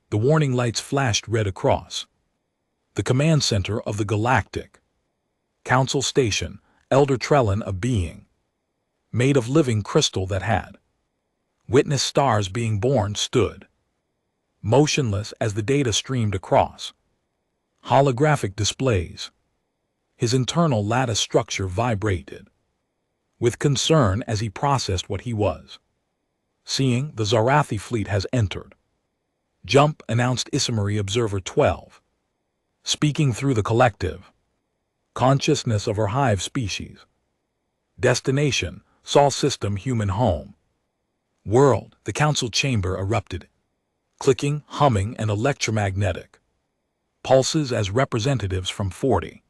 The warning lights flashed red across. The command center of the Galactic Council Station, Elder Trellin, a being made of living crystal that had witnessed stars being born, stood motionless as the data streamed across holographic displays. His internal lattice structure vibrated with concern as he processed what he was seeing. The Zarathi fleet has entered. Jump, announced Issamari Observer 12, speaking through the collective consciousness of her hive species. Destination, Sol System, human home. World, the council chamber erupted. Clicking, humming, and electromagnetic pulses as representatives from 40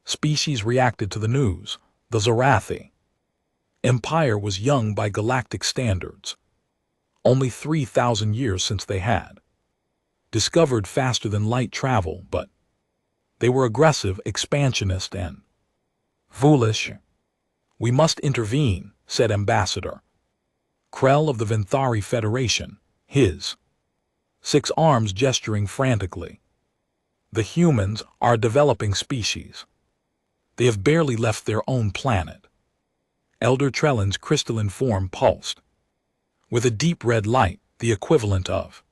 species reacted to the news. The Zarathi Empire was young by galactic standards. Only 3,000 years since they had discovered faster than light travel, but they were aggressive, expansionist, and foolish. "We must intervene," said Ambassador Krell of the Vinthari Federation, his 6 arms gesturing frantically. "The humans are a developing species. They have barely left their own planet." Elder Trellin's crystalline form pulsed with a deep red light, the equivalent of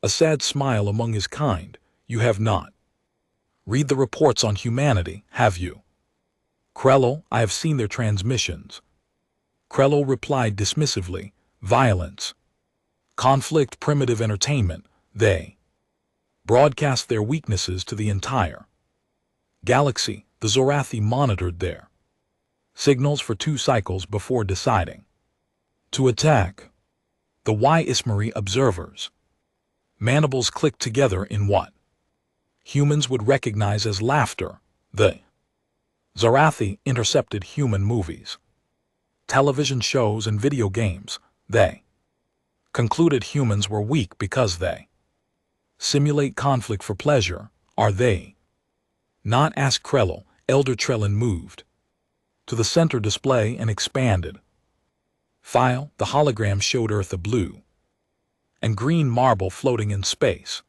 a sad smile among his kind. "You have not read the reports on humanity, have you?" "Krello, I have seen their transmissions." Krello replied dismissively, "Violence, conflict, primitive entertainment. They broadcast their weaknesses to the entire galaxy." The Zorathi monitored their signals for 2 cycles before deciding to attack. The Ismari observers' mandibles clicked together in what humans would recognize as laughter. The Zarathi intercepted human movies, television shows, and video games. They concluded humans were weak because they simulate conflict for pleasure. Are they not? Asked Krello. Elder Trellin moved to the center display and expanded. File, the hologram showed Earth a blue and green marble floating in space.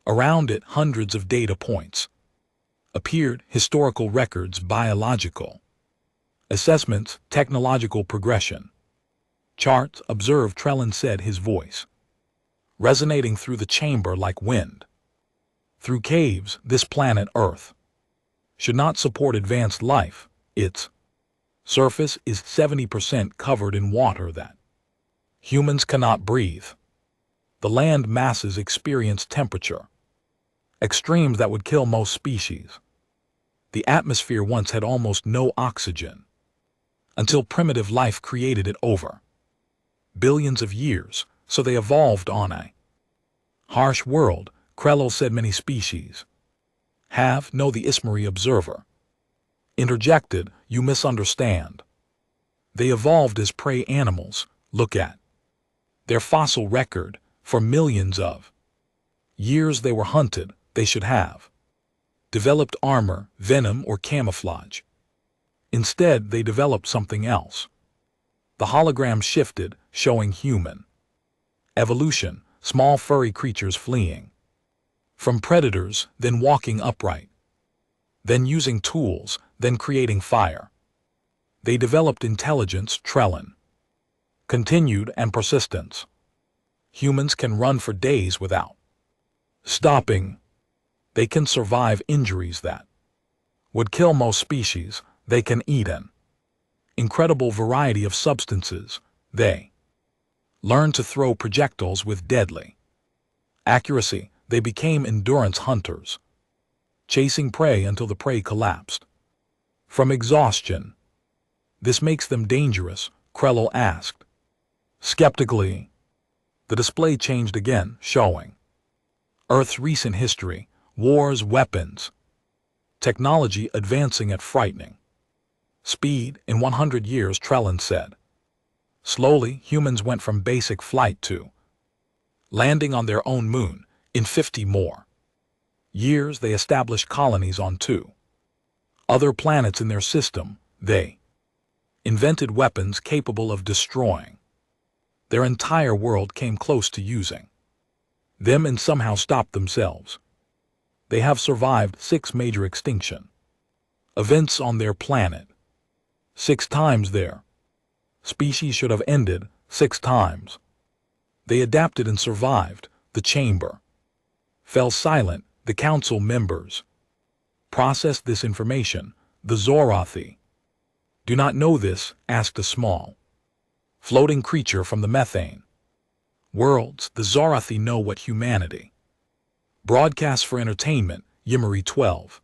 Around it, hundreds of data points appeared: historical records, biological assessments, technological progression charts. "Observe," Trellin said, his voice resonating through the chamber like wind through caves. "This planet Earth should not support advanced life. Its surface is 70% covered in water that humans cannot breathe. The land masses experience temperature extremes that would kill most species. The atmosphere once had almost no oxygen until primitive life created it over billions of years, so they evolved on a harsh world." Krello said, "Many species have no." The Ismari observer interjected, "You misunderstand. They evolved as prey animals. Look at their fossil record. For millions of years they were hunted. They should have developed armor, venom, or camouflage. Instead, they developed something else." The hologram shifted, showing human evolution: small furry creatures fleeing from predators, then walking upright, then using tools, then creating fire. They developed intelligence, Trellin continued, and persistence. Humans can run for days without stopping. They can survive injuries that would kill most species. They can eat an incredible variety of substances. They learn to throw projectiles with deadly accuracy. They became endurance hunters, chasing prey until the prey collapsed from exhaustion. "This makes them dangerous?" Krello asked skeptically. The display changed again, showing Earth's recent history: wars, weapons, technology advancing at frightening speed. "In 100 years," Trellin said. "Slowly, humans went from basic flight to landing on their own moon. In 50 more years, they established colonies on 2 other planets in their system. They invented weapons capable of destroying their entire world, came close to using them and somehow stopped themselves. They have survived 6 major extinction events on their planet. 6 times their species should have ended 6 times. They adapted and survived. The chamber fell silent. The council members processed this information. The Zorathi do not know this, asked a small floating creature from the methane worlds. The Zorathi know what humanity broadcasts for entertainment. Yimari 12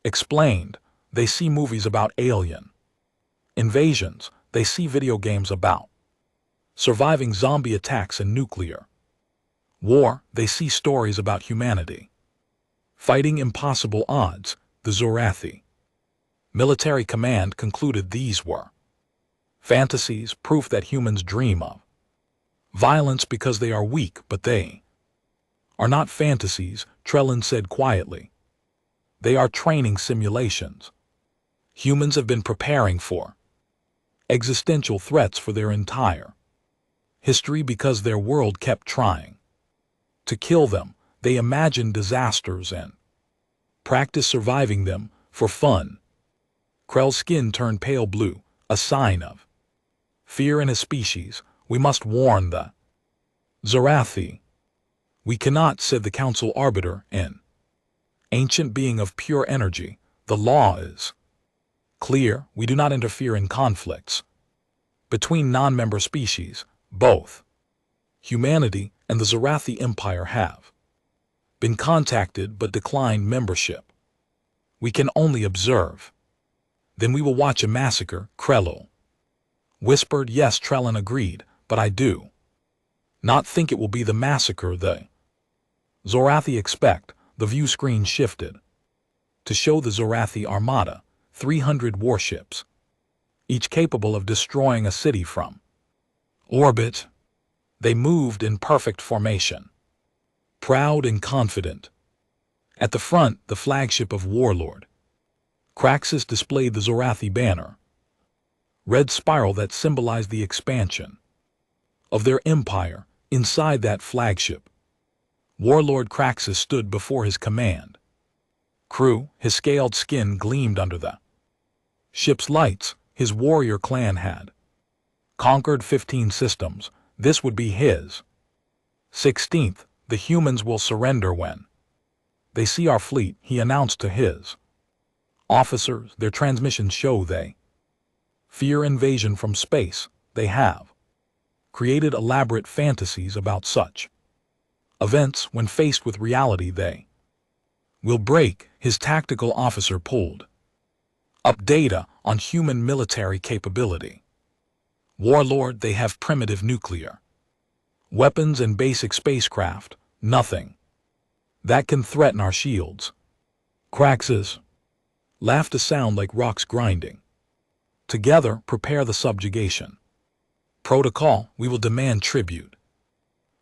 explained. They see movies about alien invasions. They see video games about surviving zombie attacks and nuclear war. They see stories about humanity fighting impossible odds. The Zorathi military command concluded these were fantasies, proof that humans dream of violence because they are weak, but they are not fantasies, Trellin said quietly. They are training simulations. Humans have been preparing for existential threats for their entire history because their world kept trying to kill them. They imagined disasters and practiced surviving them for fun. Krell's skin turned pale blue, a sign of fear in his species. We must warn the Zorathi. We cannot, said the council arbiter, an ancient being of pure energy. The law is clear. We do not interfere in conflicts between non-member species. Both humanity and the Zorathi Empire have been contacted but declined membership. We can only observe. Then we will watch a massacre, Krell whispered. Yes, Trellin agreed, but I do not think it will be the massacre the Zorathi expect. The view screen shifted to show the Zorathi armada, 300 warships, each capable of destroying a city from orbit. They moved in perfect formation, proud and confident. At the front, the flagship of Warlord Kraxus displayed the Zorathi banner, red spiral that symbolized the expansion of their empire. Inside that flagship, Warlord Kraxus stood before his command crew. His scaled skin gleamed under the ship's lights. His warrior clan had conquered 15 systems. This would be his 16th. The humans will surrender when they see our fleet, he announced to his officers. Their transmissions show they fear invasion from space. They have created elaborate fantasies about such events. When faced with reality, they will break. His tactical officer pulled up data on human military capability. Warlord, they have primitive nuclear weapons and basic spacecraft. Nothing that can threaten our shields. Kraxus laughed, a sound like rocks grinding. Together, prepare the subjugation protocol. We will demand tribute,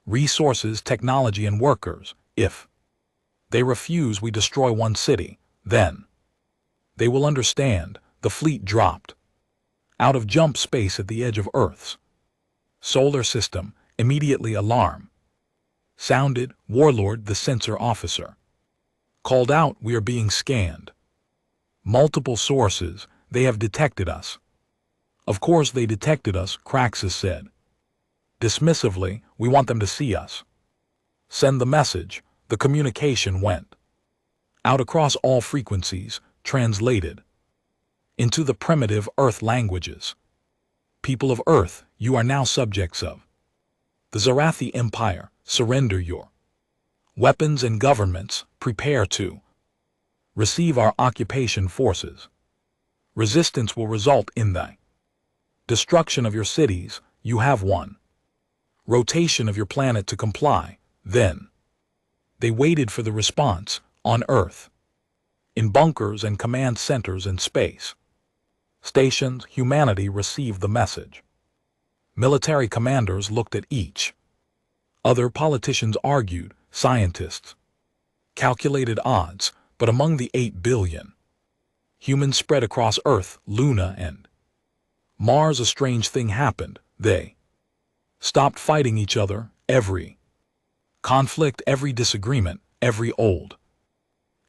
resources, technology, and workers. If they refuse, we destroy one city. Then they will understand. The fleet dropped out of jump space at the edge of Earth's solar system. Immediately alarm sounded. Warlord, the sensor officer, called out, we are being scanned. Multiple sources. They have detected us. Of course they detected us, Kraxus said dismissively. We want them to see us. Send the message. The communication went out across all frequencies, translated into the primitive Earth languages. People of Earth, you are now subjects of the Zorathi Empire. Surrender your weapons and governments. Prepare to receive our occupation forces. Resistance will result in the destruction of your cities. You have one rotation of your planet to comply. Then they waited for the response on Earth. In bunkers and command centers and space stations, humanity received the message. Military commanders looked at each other. Politicians argued. Scientists calculated odds. But among the 8 billion humans spread across Earth, Luna, and Mars, a strange thing happened. They stopped fighting each other. Every Conflict, every disagreement, every old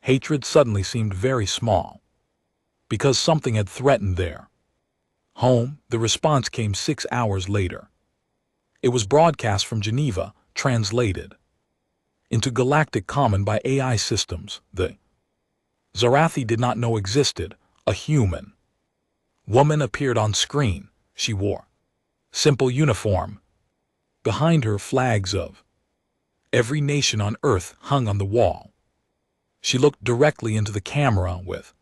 hatred suddenly seemed very small, because something had threatened there. Home, the response came 6 hours later. It was broadcast from Geneva, translated into galactic common by AI systems the Zarathi did not know existed. A human woman appeared on screen. She wore simple uniform. Behind her, flags of every nation on Earth hung on the wall. She looked directly into the camera with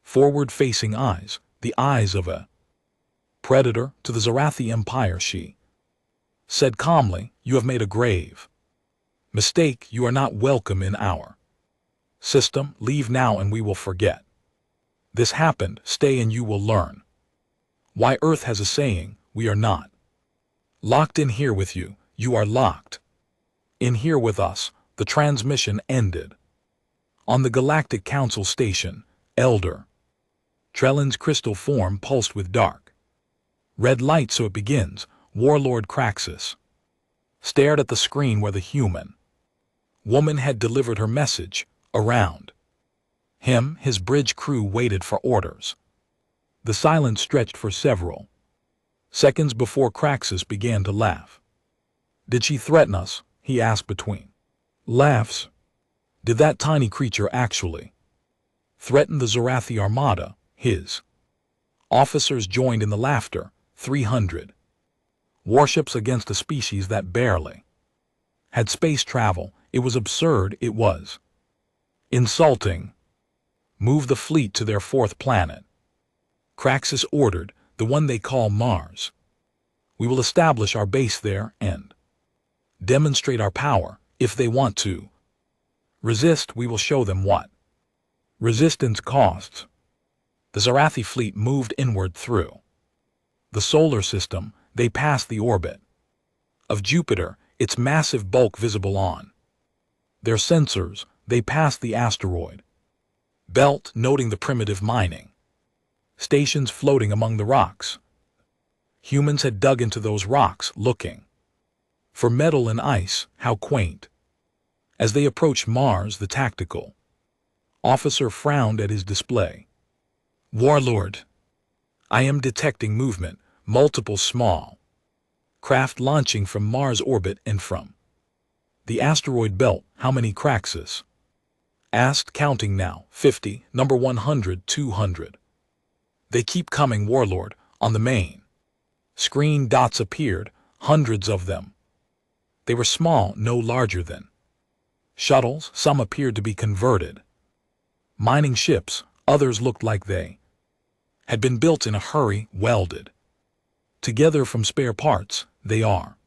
forward-facing eyes, the eyes of a predator. To the Zarathi Empire, she said calmly, "You have made a grave mistake. You are not welcome in our system. Leave now and we will forget this happened. Stay and you will learn why Earth has a saying, we are not locked in here with you, you are locked in here with us." The transmission ended. On the Galactic Council station, Elder Trellin's crystal form pulsed with dark red light. So it begins. Warlord Craxus stared at the screen where the human woman had delivered her message. Around him, his bridge crew waited for orders. The silence stretched for several seconds before Craxus began to laugh. "Did she threaten us?" he asked between laughs. "Did that tiny creature actually threaten the Zarathi Armada?" His officers joined in the laughter. 300 warships against a species that barely had space travel. It was absurd. It was insulting. "Move the fleet to their 4th planet," Craxus ordered, "the one they call Mars. We will establish our base there and demonstrate our power. If they want to resist, we will show them what resistance costs." The Zarathi fleet moved inward through the solar system. They passed the orbit of Jupiter, its massive bulk visible on their sensors. They passed the asteroid belt, noting the primitive mining stations floating among the rocks. Humans had dug into those rocks, looking for metal and ice. How quaint. As they approached Mars, the tactical officer frowned at his display. "Warlord, I am detecting movement, multiple small craft launching from Mars orbit and from the asteroid belt." "How many?" Craxus asked, counting now. 50, number 100, 200. "They keep coming, Warlord." On the main screen, dots appeared, hundreds of them. They were small, no larger than shuttles. Some appeared to be converted mining ships, others looked like they had been built in a hurry, welded together from spare parts. "They are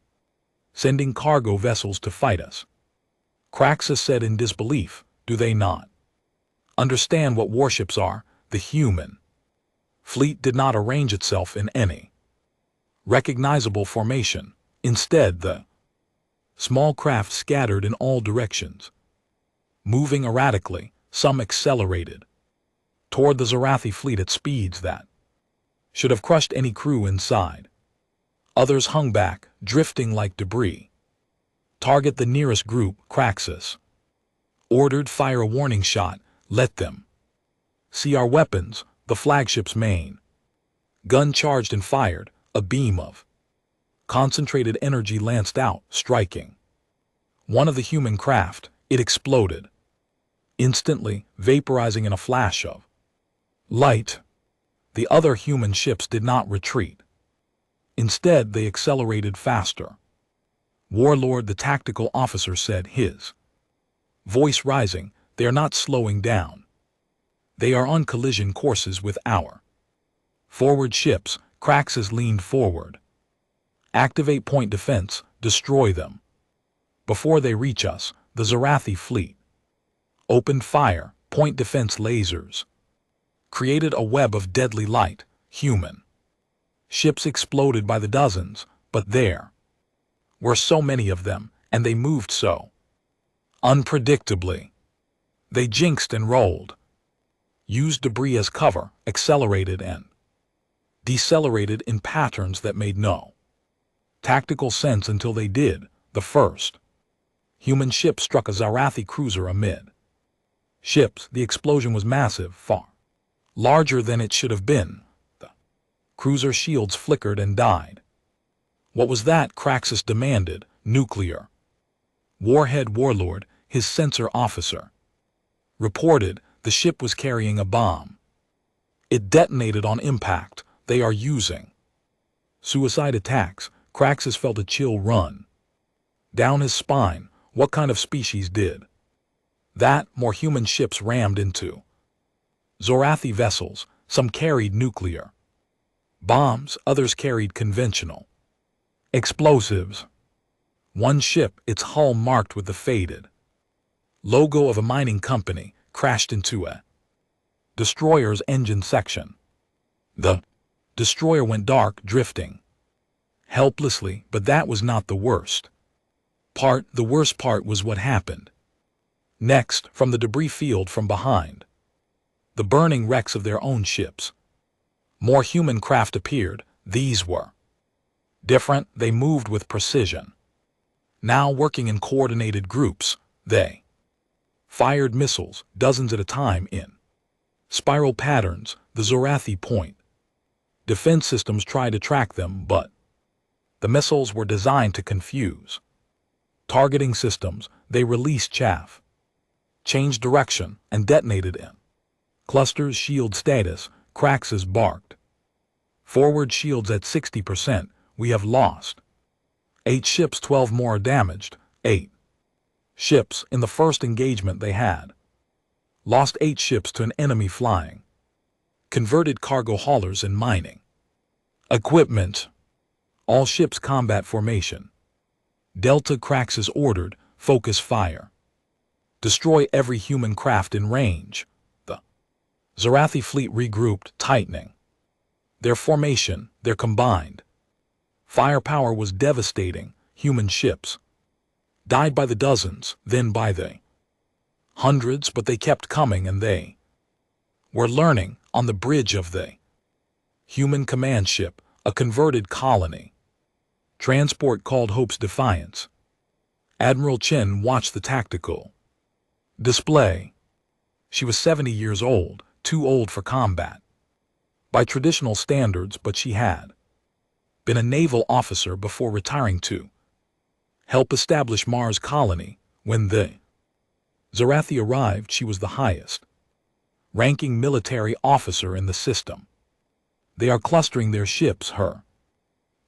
sending cargo vessels to fight us," Craxus said in disbelief. "Do they not understand what warships are?" The human fleet did not arrange itself in any recognizable formation. Instead, the small craft scattered in all directions, moving erratically. Some accelerated toward the Zarathi fleet at speeds that should have crushed any crew inside. Others hung back, drifting like debris. "Target the nearest group," Craxus ordered. "Fire a warning shot. Let them see our weapons." The flagship's main gun charged and fired. A beam of concentrated energy lanced out, striking one of the human craft. It exploded instantly, vaporizing in a flash of light. The other human ships did not retreat. Instead, they accelerated faster. "Warlord," the tactical officer said, his voice rising, "they are not slowing down. They are on collision courses with our forward ships." Craxus leaned forward. "Activate point defense. Destroy them before they reach us." The Zarathi fleet opened fire. Point defense lasers created a web of deadly light. Human ships exploded by the dozens, but there were so many of them, and they moved so unpredictably. They jinxed and rolled, used debris as cover, accelerated and decelerated in patterns that made no tactical sense until they did. The first Human ship struck a Zarathi cruiser amid ships. The explosion was massive, far larger than it should have been. The cruiser shields flickered and died. What was that? Craxus demanded. Nuclear. Warhead Warlord, his sensor officer, reported the ship was carrying a bomb. It detonated on impact. They are using suicide attacks. Craxus felt a chill run down his spine. What kind of species did that? More human ships rammed into Zorathi vessels. Some carried nuclear bombs, others carried conventional explosives. One ship, its hull marked with the faded logo of a mining company, crashed into a destroyer's engine section. The destroyer went dark, drifting helplessly, but that was not the worst part. The worst part was what happened next. From the debris field from behind the burning wrecks of their own ships, more human craft appeared. These were different. They moved with precision. Now working in coordinated groups, they fired missiles, dozens at a time, in spiral patterns. The Zorathi point defense systems tried to track them, but the missiles were designed to confuse targeting systems. They released chaff, changed direction, and detonated in clusters. Shield status. Craxus barked. Forward shields at 60%. We have lost 8 ships, 12 more damaged. 8 ships. In the first engagement they had lost 8 ships to an enemy flying converted cargo haulers and mining equipment. All ships combat formation. Delta. Craxus ordered. Focus fire. Destroy every human craft in range. The Zorathi fleet regrouped, tightening their formation. Their combined firepower was devastating. Human ships died by the dozens, then by the hundreds, but they kept coming, and they were learning. On the bridge of the human command ship, a converted colony transport called Hope's Defiance. Admiral Chen watched the tactical display. She was 70 years old, too old for combat by traditional standards, but she had been a naval officer before retiring to help establish Mars colony. When the Zorathi arrived, she was the highest ranking military officer in the system. They are clustering their ships, her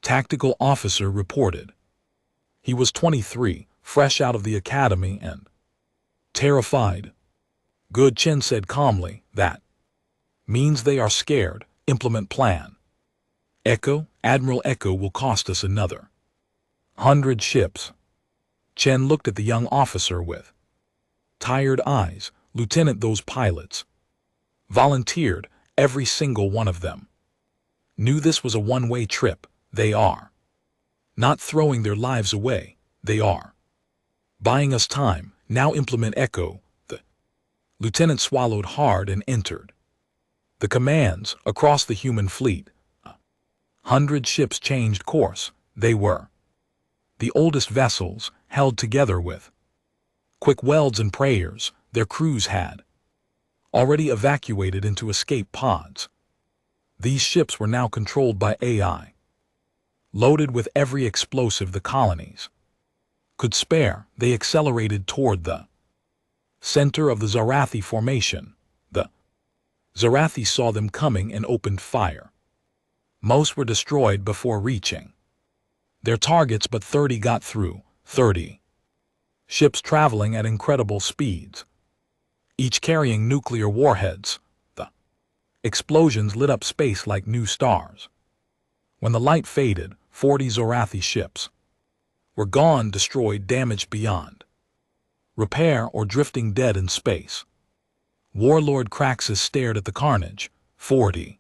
tactical officer reported. He was 23, fresh out of the academy and terrified. Good, Chen said calmly. That means they are scared. Implement plan. Echo, Admiral Echo will cost us another 100 ships. Chen looked at the young officer with tired eyes. Lieutenant, those pilots volunteered, every single one of them knew this was a one-way trip. They are not throwing their lives away. They are buying us time. Now implement Echo. The lieutenant swallowed hard and entered the commands across the human fleet. 100 ships changed course. They were the oldest vessels, held together with quick welds and prayers. Their crews had already evacuated into escape pods. These ships were now controlled by AI, loaded with every explosive the colonies could spare. They accelerated toward the center of the Zorathi formation. The Zorathi saw them coming and opened fire. Most were destroyed before reaching their targets, but 30 got through. 30 ships traveling at incredible speeds, each carrying nuclear warheads. The explosions lit up space like new stars. When the light faded, 40 Zorathi ships were gone, destroyed, damaged beyond repair, or drifting dead in space. Warlord Craxus stared at the carnage. 40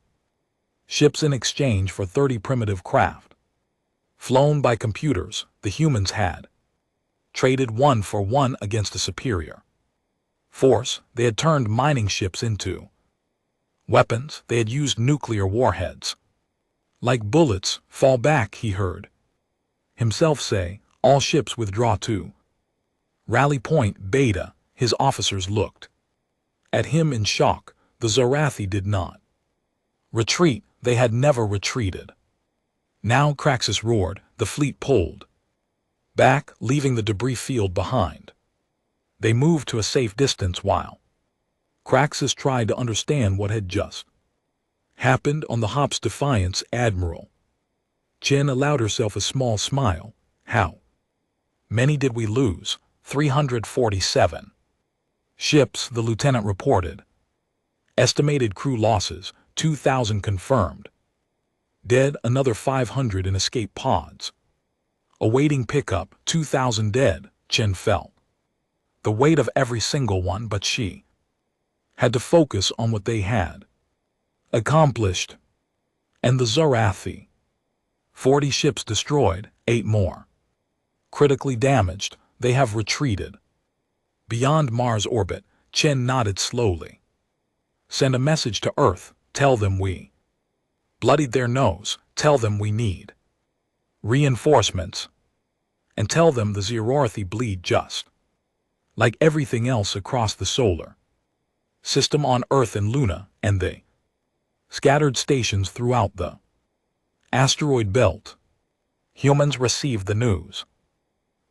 ships in exchange for 30 primitive craft, flown by computers. The humans had traded 1 for 1 against a superior force. They had turned mining ships into weapons. They had used nuclear warheads like bullets. Fall back, he heard himself say. All ships withdraw to Rally Point Beta, his officers looked at him in shock. The Zarathi did not retreat. They had never retreated. Now Craxus roared. The fleet pulled back, leaving the debris field behind. They moved to a safe distance while Craxus tried to understand what had just happened. On the Hop's defiance, Admiral Chen allowed herself a small smile. How many did we lose? 347 ships, the lieutenant reported. Estimated crew losses, 2,000 confirmed. Dead, another 500 in escape pods. Awaiting pickup, 2,000 dead. Chen felt the weight of every single one, but she had to focus on what they had accomplished. And the Zarathi. 40 ships destroyed, 8 more critically damaged. They have retreated beyond Mars orbit. Chen nodded slowly. Send a message to Earth. Tell them we bloodied their nose. Tell them we need reinforcements. And tell them the Zarathi bleed just like everything else across the solar system on Earth and Luna, and they scattered stations throughout the asteroid belt. Humans received the news.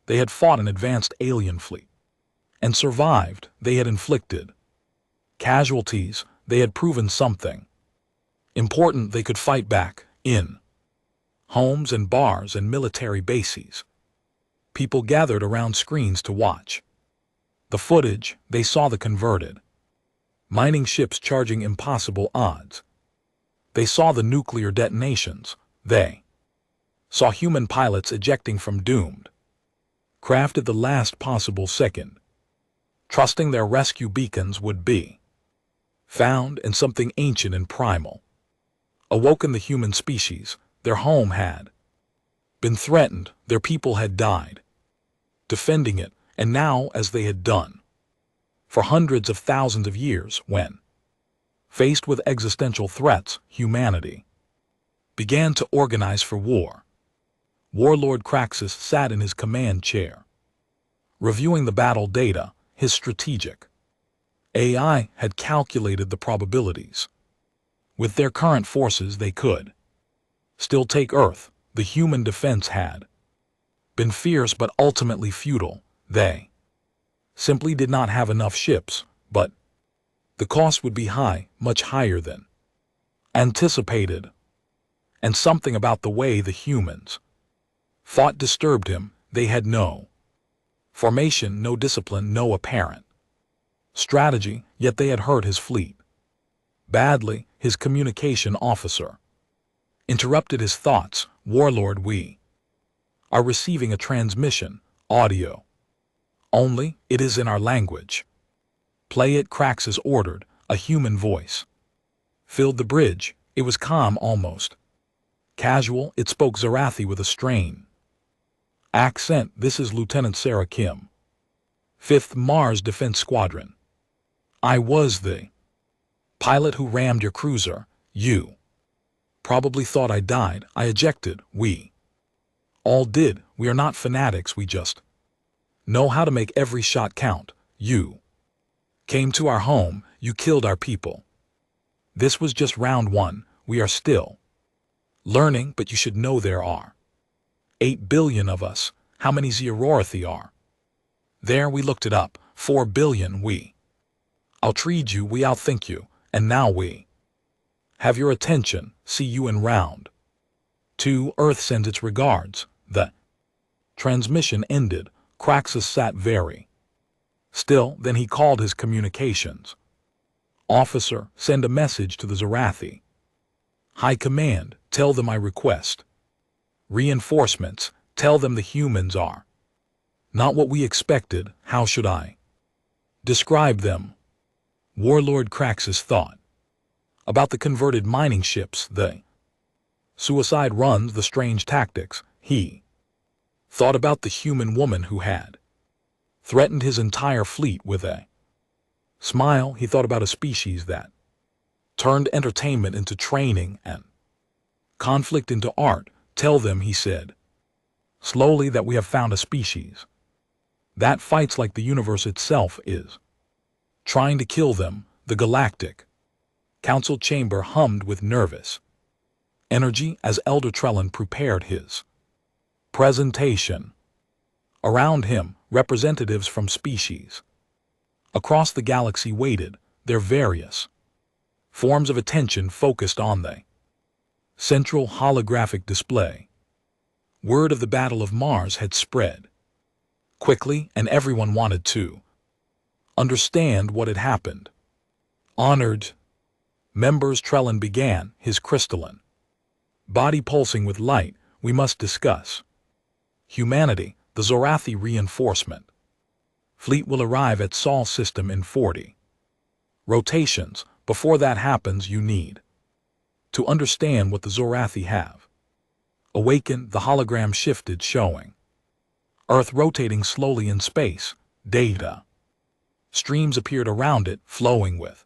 They had fought an advanced alien fleet and survived. They had inflicted casualties. They had proven something important. They could fight back in homes and bars and military bases. People gathered around screens to watch the footage. They saw the converted mining ships charging impossible odds. They saw the nuclear detonations. They saw human pilots ejecting from doomed craft at the last possible second, trusting their rescue beacons would be found. And something ancient and primal awoken the human species. Their home had been threatened. Their people had died defending it, and now, as they had done for hundreds of thousands of years, when faced with existential threats, humanity began to organize for war. Warlord Craxus sat in his command chair, reviewing the battle data. His strategic AI had calculated the probabilities. With their current forces, they could still take Earth. The human defense had been fierce but ultimately futile. They simply did not have enough ships, but the cost would be high, much higher than anticipated. And something about the way the humans fought disturbed him. They had no formation, no discipline, no apparent strategy, yet they had hurt his fleet badly. His communication officer interrupted his thoughts. Warlord, we are receiving a transmission, audio only. It is in our language. Play it, Craxus ordered. A human voice filled the bridge. It was calm, almost casual. It spoke Zarathi with a strain accent. This is Lieutenant Sarah Kim, 5th Mars Defense Squadron. I was the pilot who rammed your cruiser. You probably thought I died. I ejected. We all did. We are not fanatics. We just know how to make every shot count. You came to our home. You killed our people. This was just round 1. We are still learning, but you should know there are 8 billion of us. How many Zarathi are there? We looked it up. 4 billion. We outtreed you. We outthink you. And now we have your attention. See you in round 2. Earth sends its regards. The transmission ended. Craxus sat very still. Then he called his communications officer. Send a message to the Zarathi High Command. Tell them I request reinforcements. Tell them the humans are not what we expected. How should I describe them? Warlord Craxus thought about the converted mining ships, the suicide runs, the strange tactics. He thought about the human woman who had threatened his entire fleet. With a smile, he thought about a species that turned entertainment into training and conflict into art. Tell them, he said slowly, that we have found a species that fights like the universe itself is trying to kill them. The galactic council chamber hummed with nervous energy as Elder Trellin prepared his presentation. Around him, representatives from species across the galaxy waited, their various forms of attention focused on the central holographic display. Word of the Battle of Mars had spread quickly, and everyone wanted to understand what had happened. Honored members, Trellin began, his crystalline body pulsing with light. We must discuss humanity. The Zorathi reinforcement fleet will arrive at Sol system in 40 rotations. Before that happens, you need to understand what the Zorathi have awakened. The hologram shifted, showing Earth rotating slowly in space. Data streams appeared around it, flowing with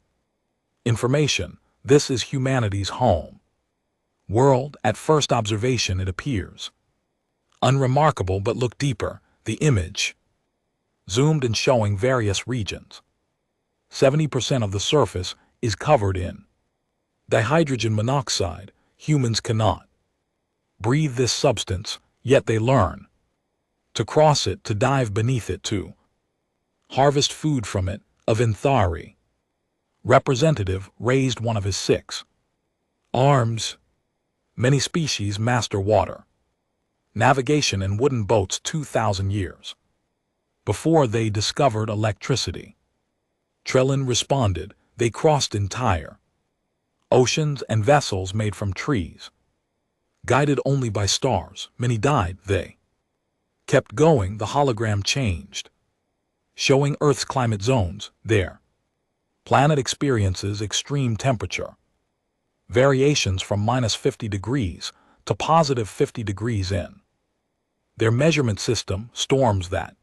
information. This is humanity's home world. At first observation it appears unremarkable, but look deeper. The image zoomed in, showing various regions. 70% of the surface is covered in dihydrogen monoxide. Humans cannot breathe this substance, yet they learn to cross it, to dive beneath it, to harvest food from it. A Vinthari representative raised one of his 6 arms. Many species master water navigation in wooden boats 2,000 years before they discovered electricity. Trellin responded, they crossed entire oceans and vessels made from trees, guided only by stars. Many died. They kept going. The hologram changed, showing Earth's climate zones. Their planet experiences extreme temperature variations from -50 degrees to +50 degrees in their measurement system. Storms that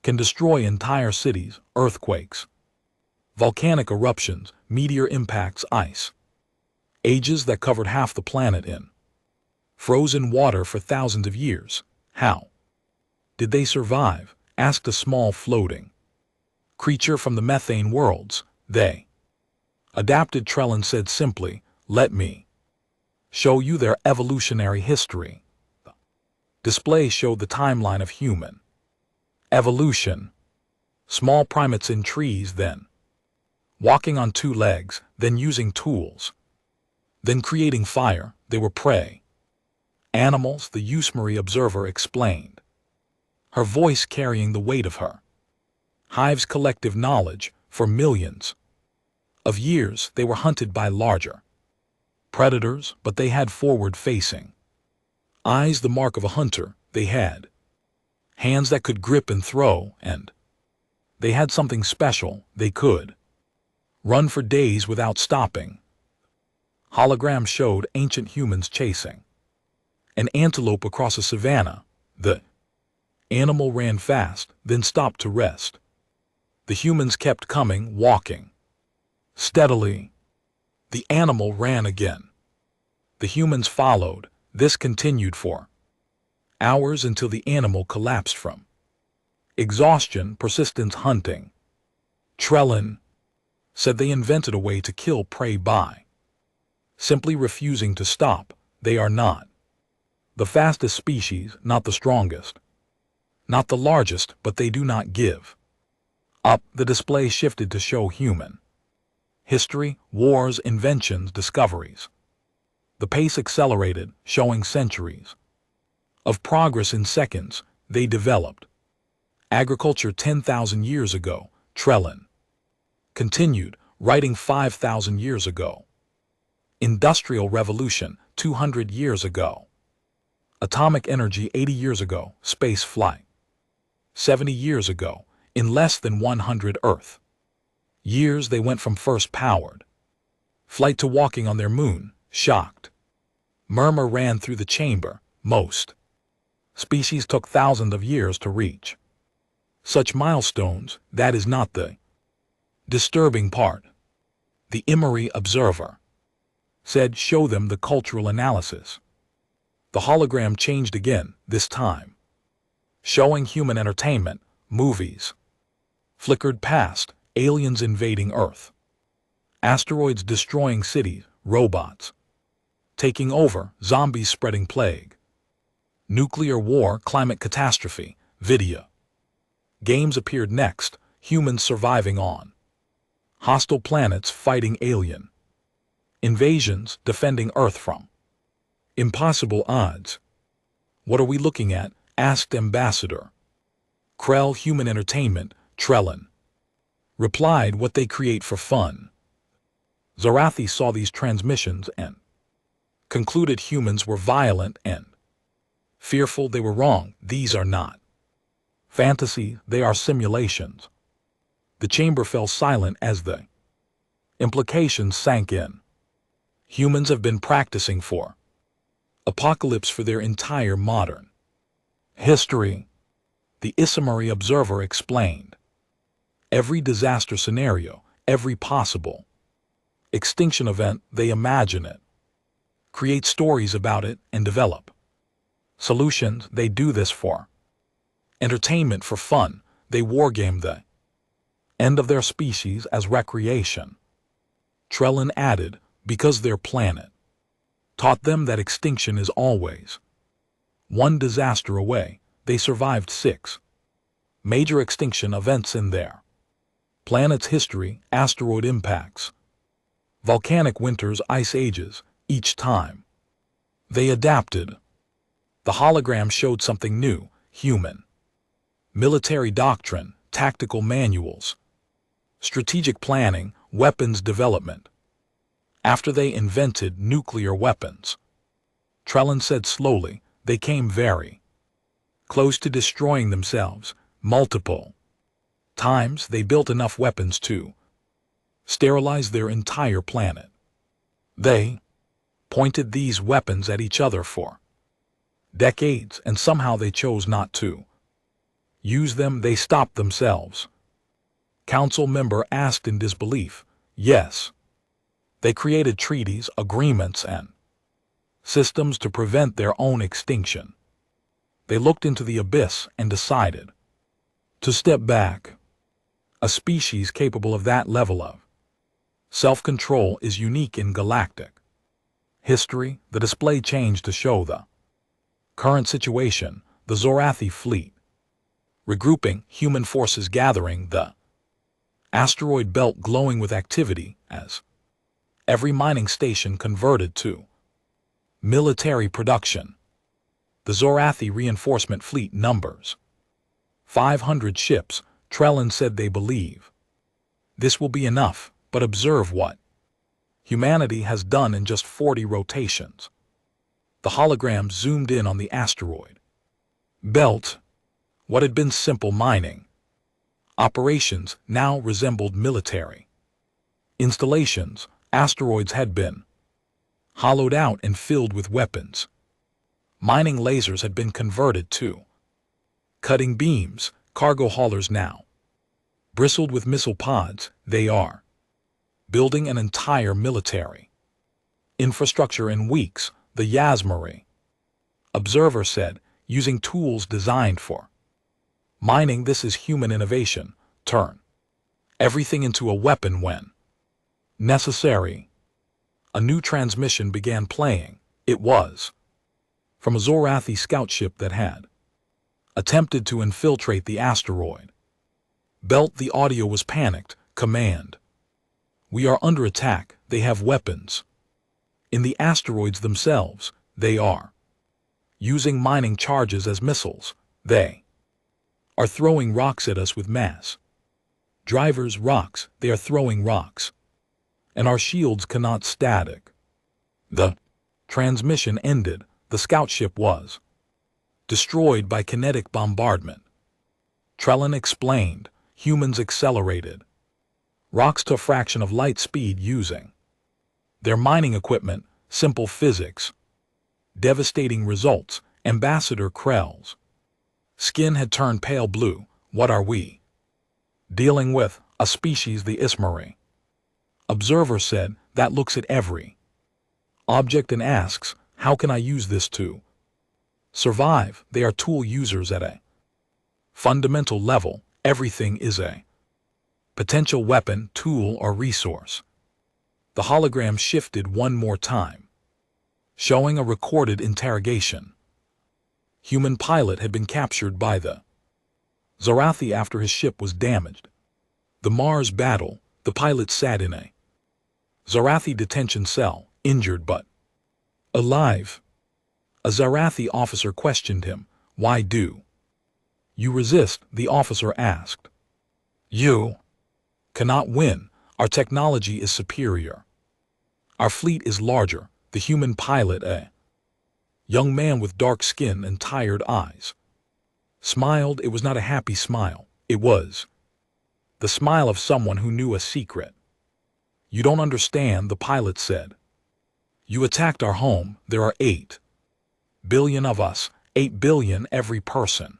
can destroy entire cities, earthquakes, volcanic eruptions, meteor impacts, ice ages that covered half the planet in frozen water for thousands of years. How did they survive? Asked a small floating creature from the methane worlds. They adapted, Trellin said simply. Let me show you their evolutionary history. The display showed the timeline of human evolution. Small primates in trees, then walking on 2 legs, then using tools, then creating fire. They were prey animals, the Usmari observer explained, her voice carrying the weight of her hive's collective knowledge. For millions of years they were hunted by larger predators, but they had forward-facing eyes, the mark of a hunter. They had hands that could grip and throw, and they had something special. They could run for days without stopping. Hologram showed ancient humans chasing an antelope across a savanna. The animal ran fast, then stopped to rest. The humans kept coming, walking steadily. The animal ran again. The humans followed. This continued for hours until the animal collapsed from exhaustion. Persistence hunting. Trellin said they invented a way to kill prey by simply refusing to stop. They are not the fastest species, not the strongest, not the largest, but they do not give up. The display shifted to show human history, wars, inventions, discoveries. The pace accelerated, showing centuries of progress in seconds. They developed agriculture 10,000 years ago. Trellin continued, writing 5,000 years ago. Industrial revolution 200 years ago. Atomic energy 80 years ago. Space flight 70 years ago. In less than 100 Earth years they went from first powered flight to walking on their moon. Shocked murmur ran through the chamber. Most species took thousands of years to reach such milestones. That is not the disturbing part. The Imari observer said, show them the cultural analysis. The hologram changed again, this time showing human entertainment, Movies. Flickered past, aliens invading Earth. Asteroids destroying cities, robots. Taking over, zombies spreading plague. Nuclear war, climate catastrophe, video. Games appeared next, humans surviving on. Hostile planets fighting alien. Invasions defending Earth from. Impossible odds. What are we looking at? Asked Ambassador. Krell Human Entertainment, Trellin. Replied what they create for fun. Zorathi saw these transmissions and concluded humans were violent and fearful. They were wrong. These are not fantasy, they are simulations. The chamber fell silent as the implications sank in. Humans have been practicing for apocalypse for their entire modern history. The Isomary observer explained. Every disaster scenario, every possible extinction event, they imagine it, create stories about it, and develop solutions. They do this for entertainment, for fun. They wargame the end of their species as recreation. Trellin added, because their planet taught them that extinction is always one disaster away. They survived 6 major extinction events in their planet's history: asteroid impacts, volcanic winters, ice ages. Each time they adapted. The hologram showed something new: human military doctrine, tactical manuals, strategic planning, weapons development. After they invented nuclear weapons, Trellin said slowly, they came very close to destroying themselves. Multiple times they built enough weapons to sterilize their entire planet. They pointed these weapons at each other for decades, and somehow they chose not to use them. They stopped themselves. Council member asked in disbelief. Yes. They created treaties, agreements, and systems to prevent their own extinction. They looked into the abyss and decided to step back. A species capable of that level of self-control is unique in galactic history. The display changed to show the current situation: the Zorathi fleet regrouping, human forces gathering, the asteroid belt glowing with activity as every mining station converted to military production. The Zorathi reinforcement fleet numbers 500 ships. Trellin said they believe this will be enough, but observe what humanity has done in just 40 rotations. The hologram zoomed in on the asteroid belt. What had been simple mining operations now resembled military installations. Asteroids had been hollowed out and filled with weapons. Mining lasers had been converted to cutting beams. Cargo haulers now bristled with missile pods. They are building an entire military infrastructure in weeks. The Yasmari observer said, using tools designed for mining. This is human innovation. Turn everything into a weapon when necessary. A new transmission began playing. It was from a Zorathi scout ship that had attempted to infiltrate the asteroid belt. The audio was panicked. Command: we are under attack. They have weapons in the asteroids themselves. They are using mining charges as missiles. They are throwing rocks at us with mass drivers. Rocks. They are throwing rocks, and our shields cannot static. The transmission ended. The scout ship was destroyed by kinetic bombardment. Trellin explained, humans accelerated rocks to a fraction of light speed using their mining equipment. Simple physics. Devastating results. Ambassador Krell's skin had turned pale blue. What are we dealing with? A species, the Ismari observer said, that looks at every object and asks, how can I use this to survive? They are tool users at a Fundamental level, everything is a potential weapon, tool, or resource. The hologram shifted one more time, showing a recorded interrogation. Human pilot had been captured by the Zarathi after his ship was damaged. The Mars battle, the pilot sat in a Zarathi detention cell, injured but alive. A Zarathi officer questioned him. Why do you resist? The officer asked. You cannot win. Our technology is superior. Our fleet is larger. The human pilot, a young man with dark skin and tired eyes, smiled. It was not a happy smile. It was the smile of someone who knew a secret. You don't understand, the pilot said. You attacked our home. There are 8 billion of us, 8 billion every person.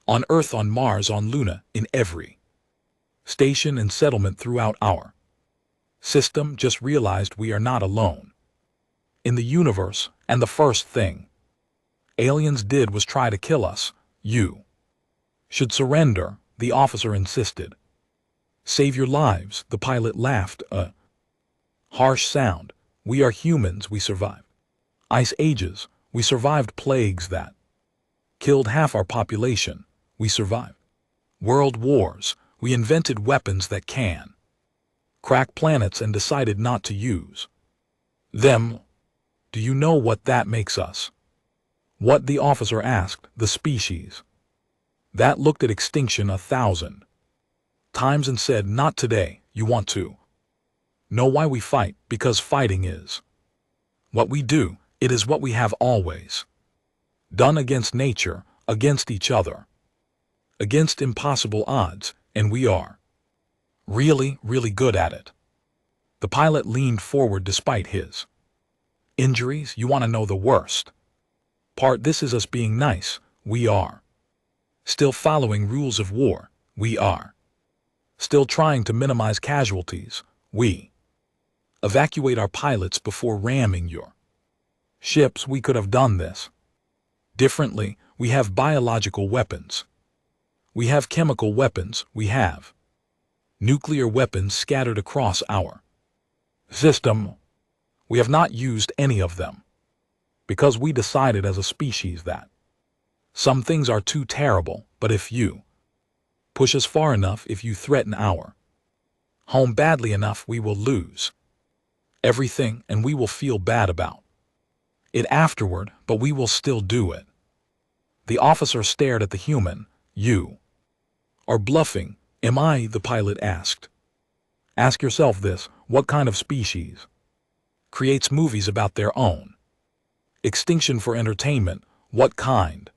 On Earth, on Mars, on Luna, in every station and settlement throughout our system. Just realized we are not alone in the universe, and the first thing aliens did was try to kill us. You should surrender, the officer insisted. Save your lives, the pilot laughed, a harsh sound. We are humans, we survived ice ages, we survived plagues that killed half our population, we survived world wars, we invented weapons that can crack planets and decided not to use them. Do you know what that makes us? What? The officer asked. The species that looked at extinction 1,000 times and said, not today. You want to know why we fight? Because fighting is what we do. It is what we have always done, against nature, against each other, against impossible odds, and we are really, really good at it. The pilot leaned forward despite his injuries. You want to know the worst part? This is us being nice. We are still following rules of war. We are still trying to minimize casualties. We evacuate our pilots before ramming your ships. We could have done this differently. We have biological weapons. We have chemical weapons. We have nuclear weapons scattered across our system. We have not used any of them because we decided as a species that some things are too terrible, but if you push us far enough, if you threaten our home badly enough, we will lose everything and we will feel bad about it afterward, but we will still do it. The officer stared at the human. You are bluffing. Am I? The pilot asked. Ask yourself this. What kind of species creates movies about their own extinction for entertainment? What kind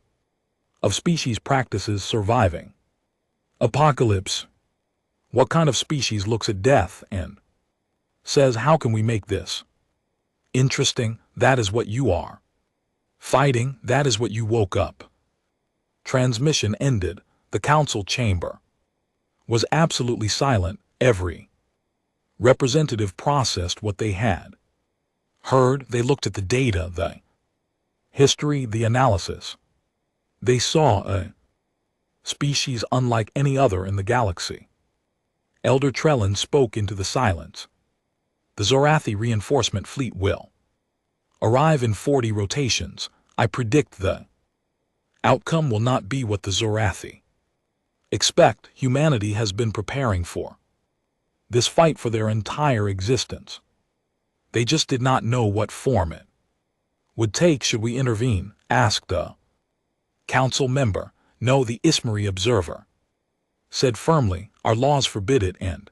of species practices surviving apocalypse? What kind of species looks at death and says, how can we make this interesting? That is what you are fighting. That is what you woke up. Transmission ended. The council chamber was absolutely silent. Every representative processed what they had heard. They looked at the data, the history, the analysis. They saw a species unlike any other in the galaxy. Elder Trellin spoke into the silence. The Zorathi reinforcement fleet will arrive in 40 rotations. I predict the outcome will not be what the Zorathi expect. Humanity has been preparing for this fight for their entire existence. They just did not know what form it would take. Should we intervene? Asked a council member. No, the Ismari observer said firmly. Our laws forbid it, and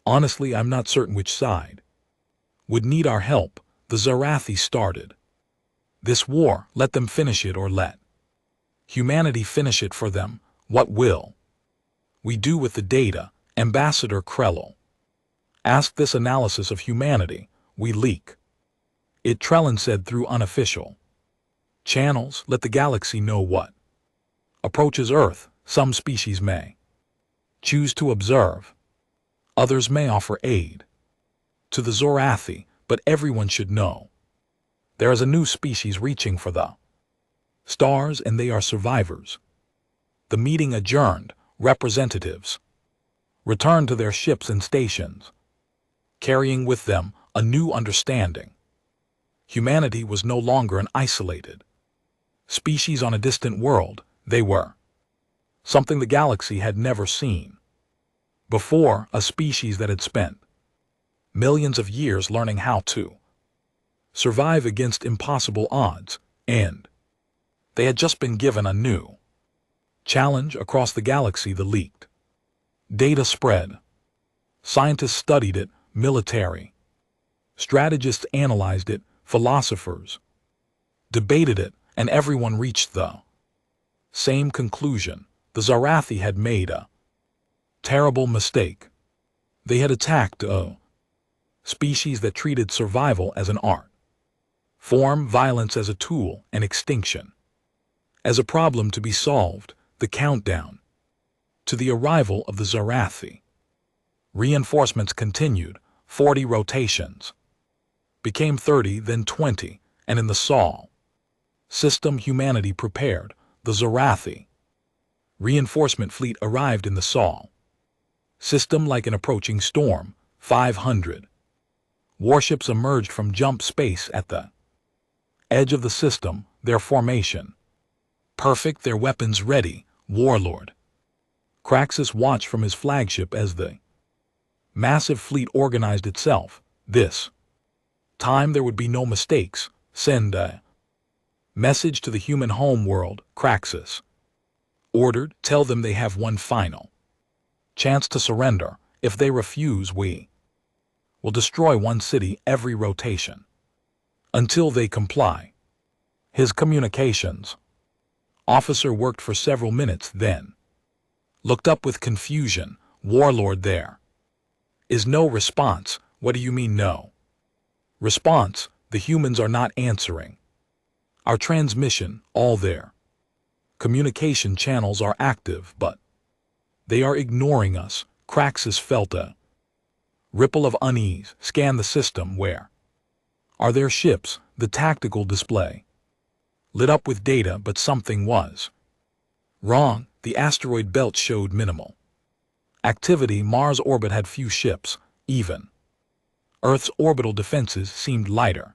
honestly, I'm not certain which side would need our help. The Zorathi started this war. Let them finish it, or let humanity finish it for them. What will we do with the data? Ambassador Krell asked. This analysis of humanity, we leak it, Trellin said through unofficial channels. Let the galaxy know what approaches Earth. Some species may choose to observe. Others may offer aid to the Zorathi, but everyone should know there is a new species reaching for the stars, and they are survivors. The meeting adjourned. Representatives returned to their ships and stations, carrying with them a new understanding. Humanity was no longer an isolated species on a distant world. They were something the galaxy had never seen before, a species that had spent millions of years learning how to survive against impossible odds, and they had just been given a new challenge across the galaxy. The leaked data spread. Scientists studied it, military strategists analyzed it, philosophers debated it, and everyone reached the same conclusion. The Zarathi had made a terrible mistake. They had attacked a species that treated survival as an art form, violence as a tool, and extinction as a problem to be solved. The countdown to the arrival of the Zarathi. Reinforcements continued. 40 rotations became 30, then 20, and in the Sol system humanity prepared. The Zarathi reinforcement fleet arrived in the Sol system like an approaching storm. 500 warships emerged from jump space at the edge of the system, their formation perfect, their weapons ready. Warlord Craxus watched from his flagship as the massive fleet organized itself. This time there would be no mistakes. Send a message to the human home world, Craxus ordered. Tell them they have one final chance to surrender. If they refuse, we will destroy one city every rotation until they comply. His communications officer worked for several minutes, then looked up with confusion. Warlord, there is no response. What do you mean no response? The humans are not answering our transmission. All their communication channels are active, but they are ignoring us. Craxus felt a ripple of unease. Scan the system. Where are their ships? The tactical display lit up with data, but something was wrong. The asteroid belt showed minimal activity. Mars' orbit had few ships. Even Earth's orbital defenses seemed lighter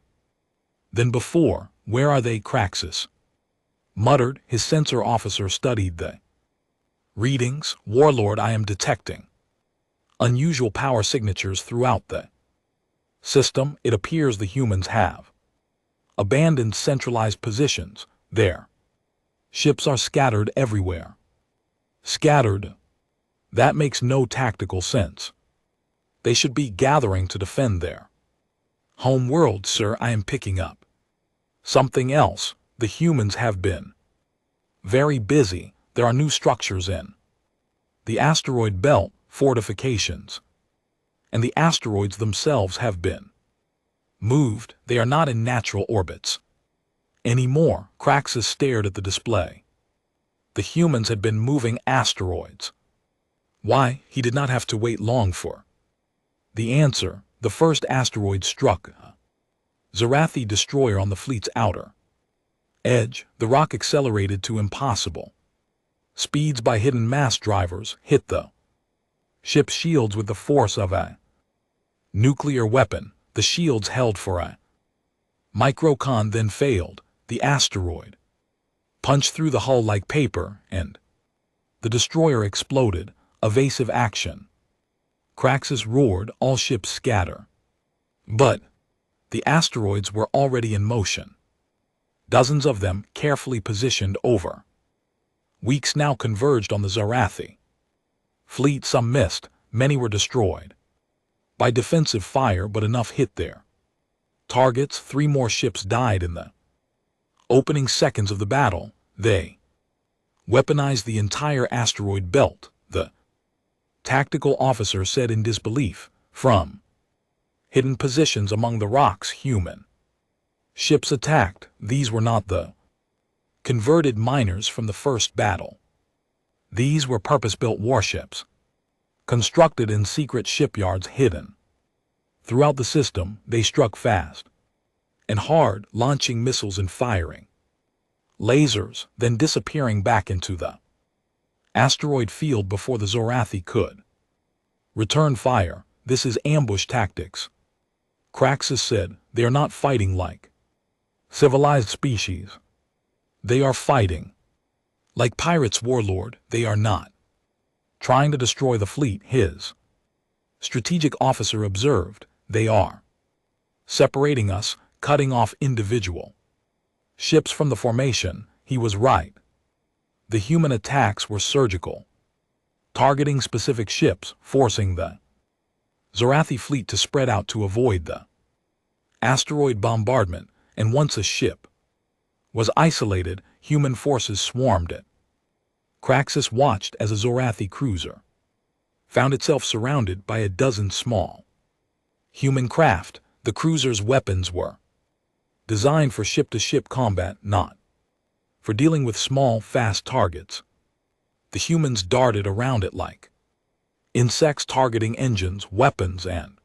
than before. Where are they? Craxus muttered. His sensor officer studied the readings. Warlord, I am detecting unusual power signatures throughout the system. It appears the humans have abandoned centralized positions. Their ships are scattered everywhere. Scattered? That makes no tactical sense. They should be gathering to defend their home world. Sir, I am picking up something else. The humans have been very busy. There are new structures in the asteroid belt, fortifications, and the asteroids themselves have been moved. They are not in natural orbits anymore. Craxus stared at the display. The humans had been moving asteroids. Why? He did not have to wait long for the answer. The first asteroid struck a Zarathi destroyer on the fleet's outer edge. The rock accelerated to impossible speeds by hidden mass drivers, hit the ship's shields with the force of a nuclear weapon. The shields held for a microcon, then failed. The asteroid punched through the hull like paper, and the destroyer exploded. Evasive action. Craxus roared, all ships scatter. But the asteroids were already in motion. Dozens of them, carefully positioned over weeks, now converged on the Zarathi fleet. Some missed, many were destroyed by defensive fire, but enough hit their targets. 3 more ships died in the opening seconds of the battle. They weaponized the entire asteroid belt, the tactical officer said in disbelief. From hidden positions among the rocks, human ships attacked. These were not the converted miners from the first battle. These were purpose-built warships, constructed in secret shipyards hidden throughout the system. They struck fast and hard, launching missiles and firing lasers, then disappearing back into the Asteroid field before the Zorathi could return fire. This is ambush tactics. Craxus said, they are not fighting like civilized species. They are fighting like pirates, warlord. They are not trying to destroy the fleet, his strategic officer observed. They are separating us, cutting off individual ships from the formation. He was right. The human attacks were surgical, targeting specific ships, forcing the Zorathi fleet to spread out to avoid the asteroid bombardment, and once a ship was isolated, human forces swarmed it. Craxus watched as a Zorathi cruiser found itself surrounded by a dozen small human craft. The cruiser's weapons were designed for ship-to-ship combat, not for dealing with small, fast targets. The humans darted around it like insects, targeting engines, weapons, and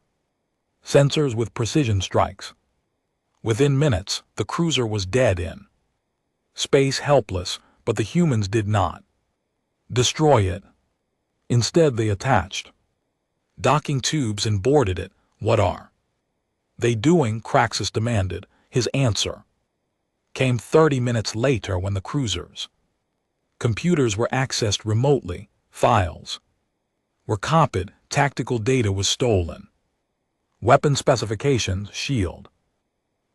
sensors with precision strikes. Within minutes, the cruiser was dead in space, helpless, but the humans did not destroy it. Instead, they attached docking tubes and boarded it. What are they doing? Craxus demanded. His answer came 30 minutes later when the cruiser's computers were accessed remotely, files were copied, tactical data was stolen. Weapon specifications, shield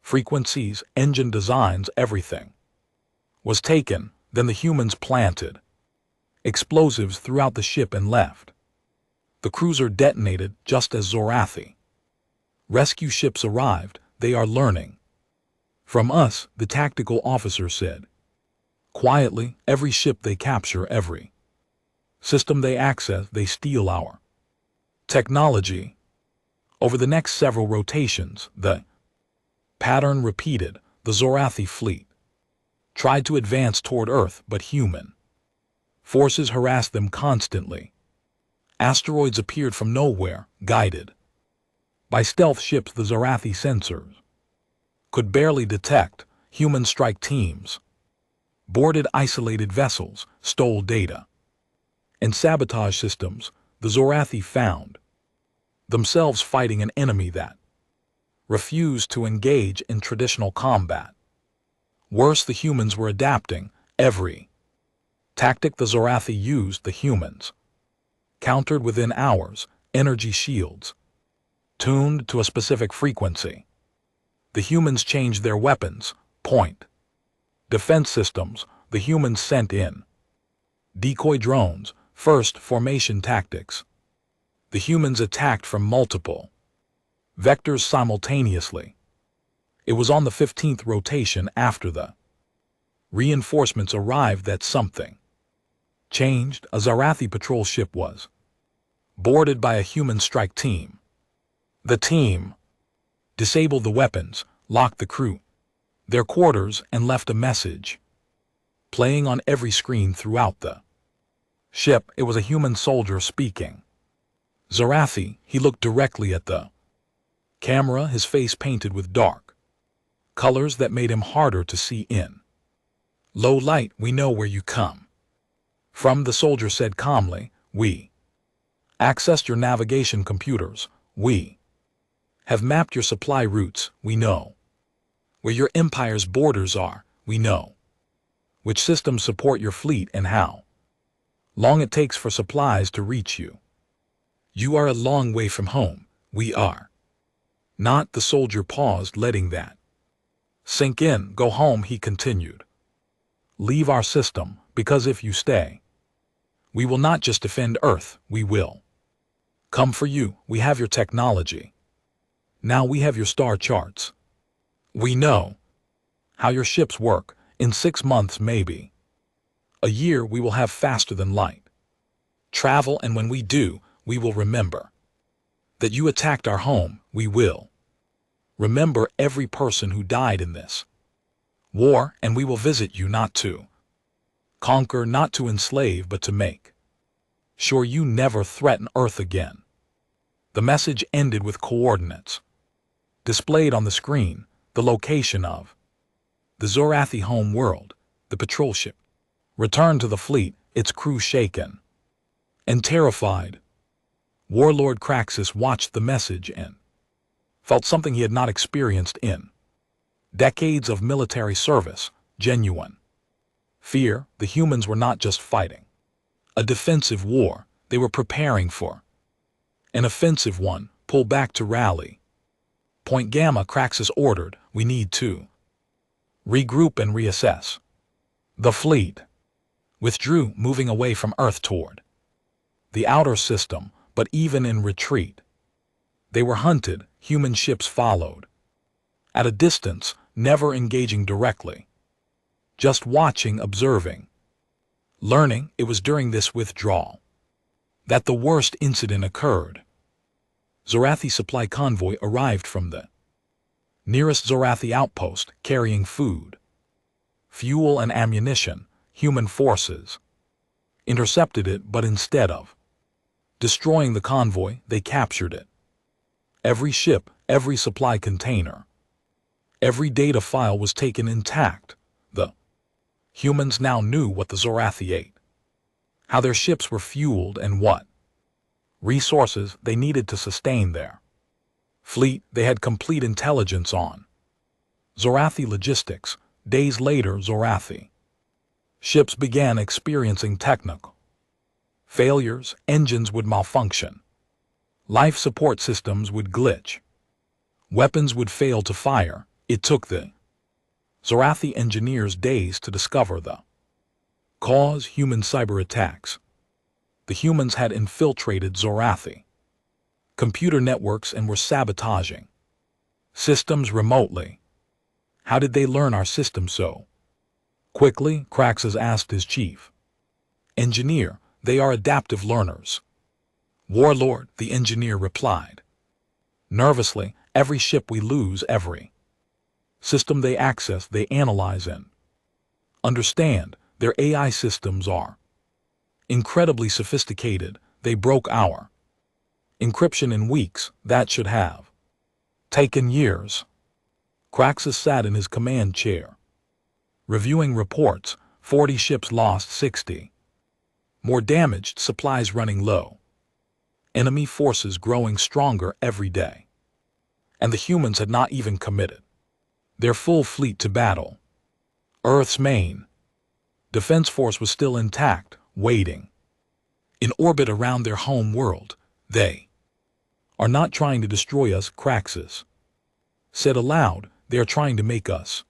frequencies, engine designs, everything was taken. Then the humans planted explosives throughout the ship and left. The cruiser detonated just as Zorathi rescue ships arrived. They are learning from us, the tactical officer said. Quietly, every ship they capture, every system they access, they steal our technology. Over the next several rotations, the pattern repeated. The Zorathi fleet tried to advance toward Earth, but human forces harassed them constantly. Asteroids appeared from nowhere, guided by stealth ships the Zorathi sensors could barely detect. Human strike teams boarded isolated vessels, stole data, and sabotage systems. The Zorathi found themselves fighting an enemy that refused to engage in traditional combat. Worse, the humans were adapting. Every tactic the Zorathi used, the humans countered within hours. Energy shields tuned to a specific frequency. The humans changed their weapons, point defense systems. The humans sent in decoy drones, first formation tactics. The humans attacked from multiple vectors simultaneously. It was on the 15th rotation after the reinforcements arrived that something changed. A Zorathi patrol ship was boarded by a human strike team. The team disabled the weapons, locked the crew their quarters, and left a message playing on every screen throughout the ship. It was a human soldier speaking. Zorathi, he looked directly at the camera, his face painted with dark colors that made him harder to see in low light. We know where you come from, the soldier said calmly. We accessed your navigation computers. We have mapped your supply routes. We know where your empire's borders are. We know which systems support your fleet and how long it takes for supplies to reach you. You are a long way from home. We are not. The soldier paused, letting that sink in. Go home, he continued. Leave our system, because if you stay, we will not just defend Earth, we will come for you. We have your technology. Now we have your star charts. We know how your ships work. In 6 months, maybe a year, we will have faster than light travel, and when we do, we will remember that you attacked our home. We will remember every person who died in this war, and we will visit you not to conquer, not to enslave, but to make sure you never threaten Earth again. The message ended with coordinates displayed on the screen, the location of the Zorathi home world. The patrol ship returned to the fleet, its crew shaken and terrified. Warlord Craxus watched the message and felt something he had not experienced in decades of military service, genuine fear. The humans were not just fighting a defensive war, they were preparing for an offensive one. Pull back to rally point Gamma. Craxus ordered, we need to regroup and reassess. The fleet withdrew, moving away from Earth toward the outer system, but even in retreat, they were hunted. Human ships followed at a distance, never engaging directly, just watching, observing, learning. It was during this withdrawal that the worst incident occurred. Zorathi supply convoy arrived from the nearest Zorathi outpost, carrying food, fuel and ammunition. Human forces intercepted it, but instead of destroying the convoy, they captured it. Every ship, every supply container, every data file was taken intact. The humans now knew what the Zorathi ate, how their ships were fueled, and what resources they needed to sustain their fleet. They had complete intelligence on Zorathi logistics. Days later, Zorathi ships began experiencing technical failures. Engines would malfunction, life support systems would glitch, weapons would fail to fire. It took the Zorathi engineers days to discover the cause. Human cyber attacks. The humans had infiltrated Zorathi computer networks and were sabotaging systems remotely. How did they learn our system so quickly? Craxus asked his chief engineer. They are adaptive learners, Warlord, the engineer replied nervously. Every ship we lose, every system they access, they analyze and understand. Their AI systems are incredibly sophisticated. They broke our encryption in weeks. That should have taken years. Craxus sat in his command chair, reviewing reports. 40 ships lost, 60 more damaged, supplies running low, enemy forces growing stronger every day. And the humans had not even committed their full fleet to battle. Earth's main defense force was still intact, waiting in orbit around their home world. They are not trying to destroy us, Craxus said aloud. They are trying to make us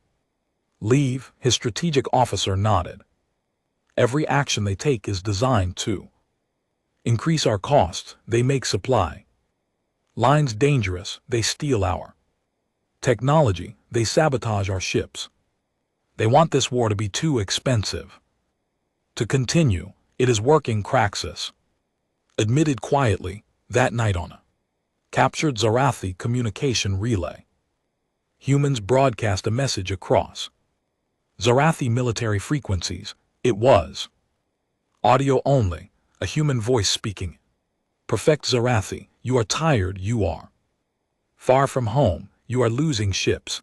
leave. His strategic officer nodded. Every action they take is designed to increase our costs. They make supply lines dangerous. They steal our technology. They sabotage our ships. They want this war to be too expensive to continue. It is working, Craxus admitted quietly. That night on a captured Zorathi communication relay, humans broadcast a message across Zorathi military frequencies. It was audio only, a human voice speaking. Perfect Zorathi, you are tired. You are far from home. You are losing ships.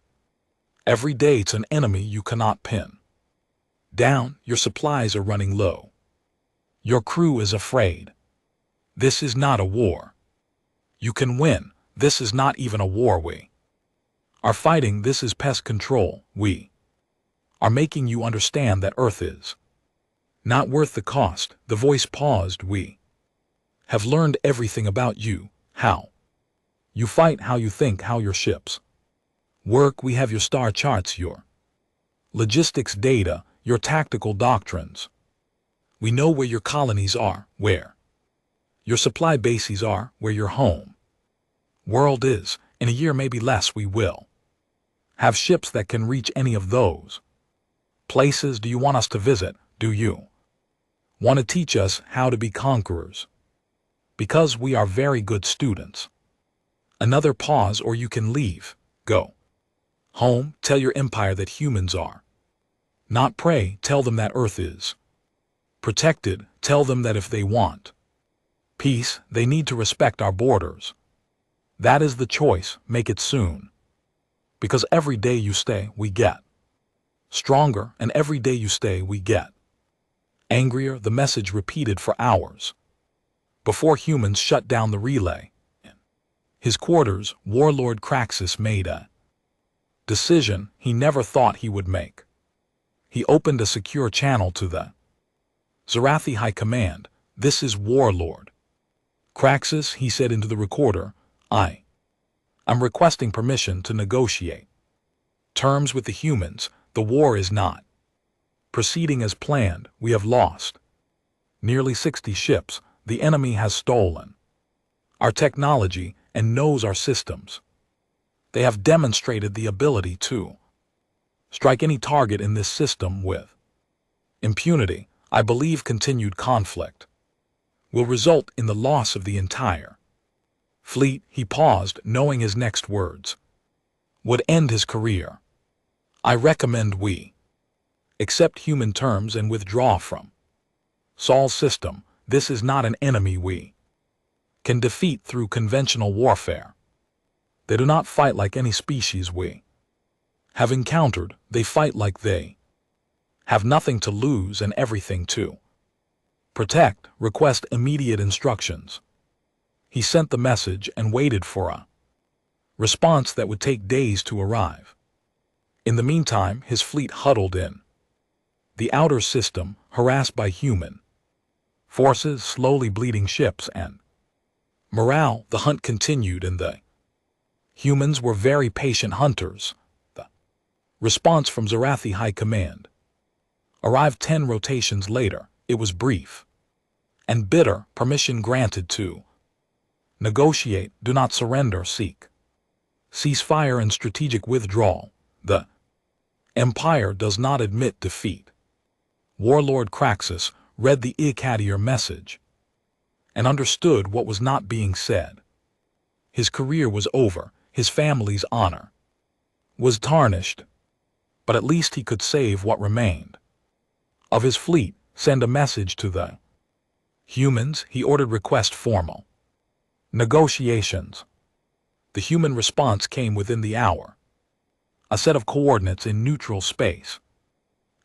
Every day it's an enemy you cannot pin down. Your supplies are running low. Your crew is afraid. This is not a war you can win. This is not even a war we are fighting. This is pest control. We are making you understand that Earth is not worth the cost. The voice paused. We have learned everything about you, how you fight, how you think, how your ships work. We have your star charts, your logistics data, your tactical doctrines. We know where your colonies are, where your supply bases are, where your home world is. In a year, maybe less, we will have ships that can reach any of those places. Do you want us to visit? Do you want to teach us how to be conquerors? Because we are very good students. Another pause, or you can leave. Go home. Tell your empire that humans are not prey. Tell them that Earth is protected. Tell them that if they want peace, they need to respect our borders. That is the choice. Make it soon. Because every day you stay, we get stronger, and every day you stay, we get Angrier, the message repeated for hours. Before humans shut down the relay, his quarters, Warlord Kraxus made a decision he never thought he would make. He opened a secure channel to the Zorathi High Command. "This is Warlord Kraxus," he said into the recorder. I'm requesting permission to negotiate terms with the humans. The war is not proceeding as planned. We have lost nearly 60 ships. The enemy has stolen our technology and knows our systems. They have demonstrated the ability to strike any target in this system with impunity. I believe continued conflict will result in the loss of the entire fleet. He paused, knowing his next words would end his career. I recommend we accept human terms and withdraw from Saul's system. This is not an enemy we can defeat through conventional warfare. They do not fight like any species we have encountered. They fight like they have nothing to lose and everything to protect. Request immediate instructions. He sent the message and waited for a response that would take days to arrive. In the meantime, his fleet huddled in the outer system, harassed by human forces, slowly bleeding ships and morale. The hunt continued, and the humans were very patient hunters. The response from Zorathi High Command arrived 10 rotations later. It was brief and bitter. Permission granted to negotiate. Do not surrender. Seek ceasefire and strategic withdrawal. The Empire does not admit defeat. Warlord Kraxus read the Ikadier message and understood what was not being said. His career was over. His family's honor was tarnished. But at least he could save what remained of his fleet. Send a message to the humans. He ordered. Request formal negotiations. The human response came within the hour. A set of coordinates in neutral space,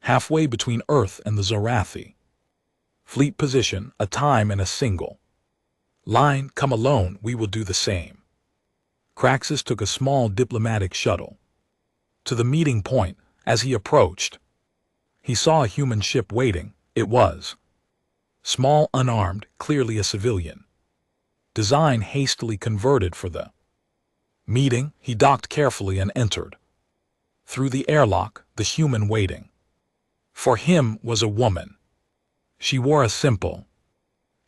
halfway between Earth and the Zorathi fleet position, a time and a single line. Come alone, we will do the same. Kraxus took a small diplomatic shuttle to the meeting point. As he approached, he saw a human ship waiting. It was small, unarmed, clearly a civilian design, hastily converted for the meeting. He docked carefully and entered. Through the airlock, the human waiting for him was a woman. She wore a simple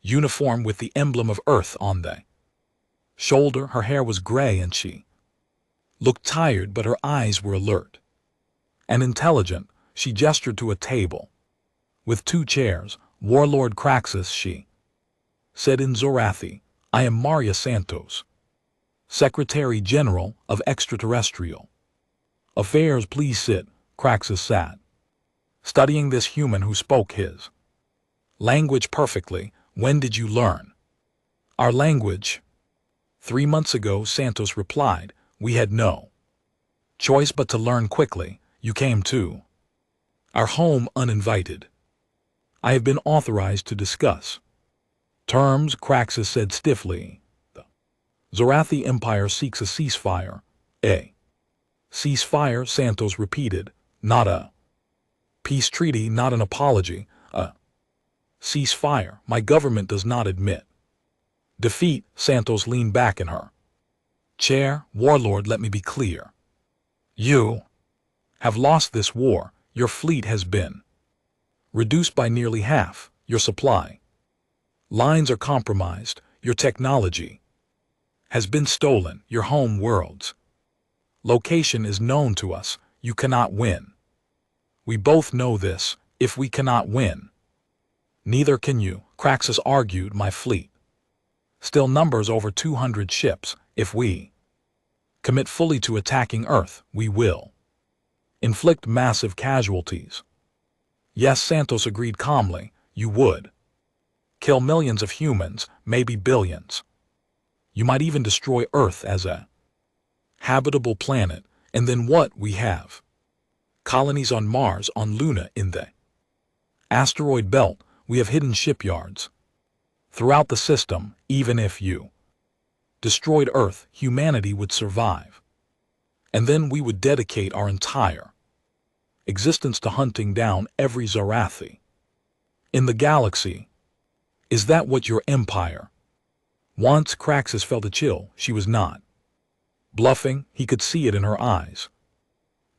uniform with the emblem of Earth on the shoulder. Her hair was gray and she looked tired, but her eyes were alert and intelligent. She gestured to a table with 2 chairs. Warlord Kraxus, she said in Zorathi. I am Maria Santos, Secretary General of Extraterrestrial Affairs. Please sit. Kraxus sat, studying this human who spoke his language perfectly. When did you learn our language? 3 months ago, Santos replied. We had no choice but to learn quickly. You came to our home uninvited. I have been authorized to discuss terms, Kraxus said stiffly. The Zorathi Empire seeks a ceasefire. A ceasefire, Santos repeated. Not a peace treaty, not an apology. A ceasefire. My government does not admit defeat. Santos leaned back in her chair. Warlord, let me be clear. You have lost this war. Your fleet has been reduced by nearly half. Your supply lines are compromised. Your technology has been stolen. Your home world's location is known to us. You cannot win. We both know this. If we cannot win, neither can you. Kraxus argued. My fleet still numbers over 200 ships. If we commit fully to attacking Earth, we will inflict massive casualties. Yes, Santos agreed calmly. You would kill millions of humans, maybe billions. You might even destroy Earth as a habitable planet. And then what? We have colonies on Mars, on Luna, in the asteroid belt. we have hidden shipyards throughout the system. Even if you destroyed Earth, humanity would survive. And then we would dedicate our entire existence to hunting down every Zarathi in the galaxy. Is that what your empire wants? Craxus felt a chill. She was not bluffing. He could see it in her eyes.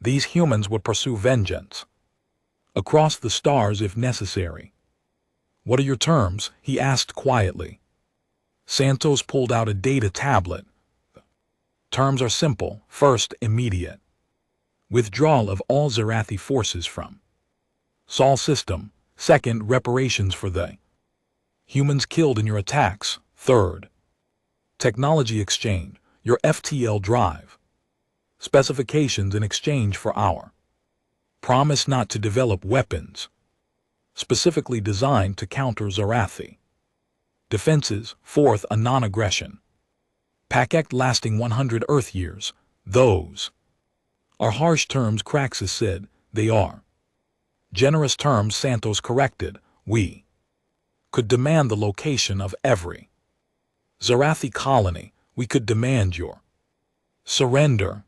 These humans would pursue vengeance across the stars if necessary. What are your terms? He asked quietly. Santos pulled out a data tablet. Terms are simple. First, immediate withdrawal of all Zarathi forces from Sol system. Second, reparations for the humans killed in your attacks. Third, technology exchange, your FTL drive specifications in exchange for our promise not to develop weapons specifically designed to counter Zarathi defenses. Fourth, a non-aggression pact lasting 100 Earth years. Those are harsh terms, Craxus said. They are generous terms, Santos corrected. We could demand the location of every Zarathi colony. We could demand your surrender.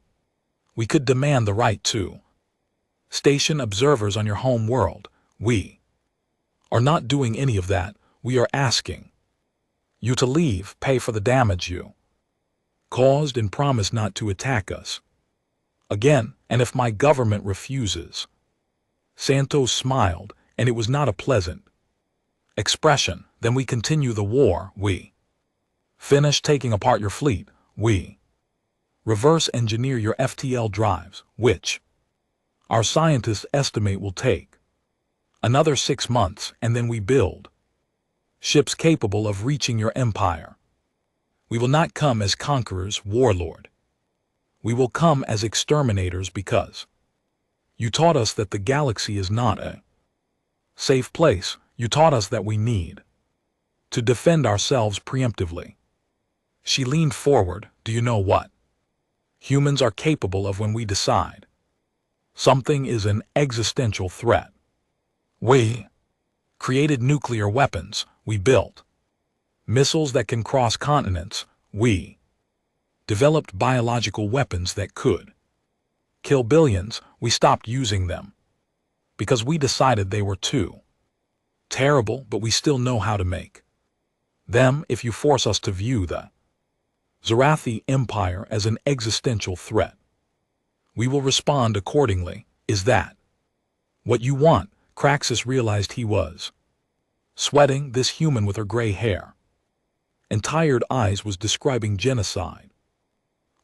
We could demand the right to station observers on your home world. We are not doing any of that. We are asking you to leave, pay for the damage you caused, and promise not to attack us again. And if my government refuses? Santos smiled, and it was not a pleasant expression. Then we continue the war. We finish taking apart your fleet. We reverse engineer your FTL drives, which our scientists estimate will take another 6 months, and then we build ships capable of reaching your empire. We will not come as conquerors, warlord. We will come as exterminators, because you taught us that the galaxy is not a safe place. You taught us that we need to defend ourselves preemptively. She leaned forward. Do you know what humans are capable of when we decide something is an existential threat? We created nuclear weapons. We built missiles that can cross continents. We developed biological weapons that could kill billions. We stopped using them because we decided they were too terrible, but we still know how to make them. If you force us to view the Zarathi Empire as an existential threat, we will respond accordingly. Is that what you want? Craxus realized he was sweating. This human with her gray hair and tired eyes was describing genocide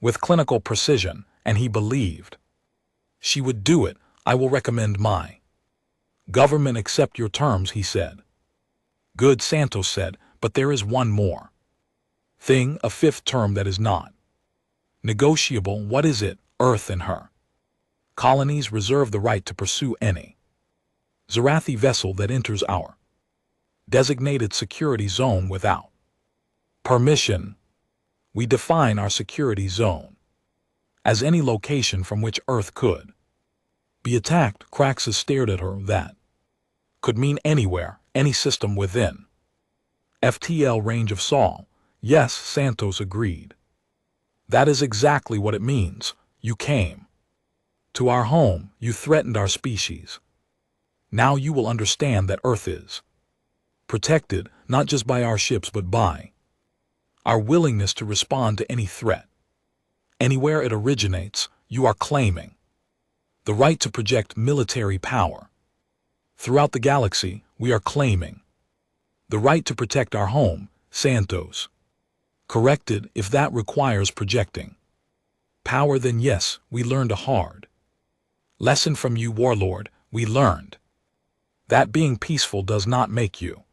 with clinical precision, and he believed she would do it. I will recommend my government accept your terms, he said. Good, Santos said, but there is one more thing, a fifth term that is not negotiable. What is it? Earth and her colonies reserve the right to pursue any Zarathi vessel that enters our designated security zone without permission. We define our security zone as any location from which Earth could be attacked. Craxus stared at her. That could mean anywhere, any system within FTL range of Sol. Yes, Santos agreed. That is exactly what it means. You came to our home. You threatened our species. Now you will understand that Earth is protected, not just by our ships, but by our willingness to respond to any threat. Anywhere it originates, you are claiming the right to project military power. Throughout the galaxy, we are claiming the right to protect our home. Santos corrected. If that requires projecting power, then yes, we learned a hard lesson from you, warlord. We learned that being peaceful does not make you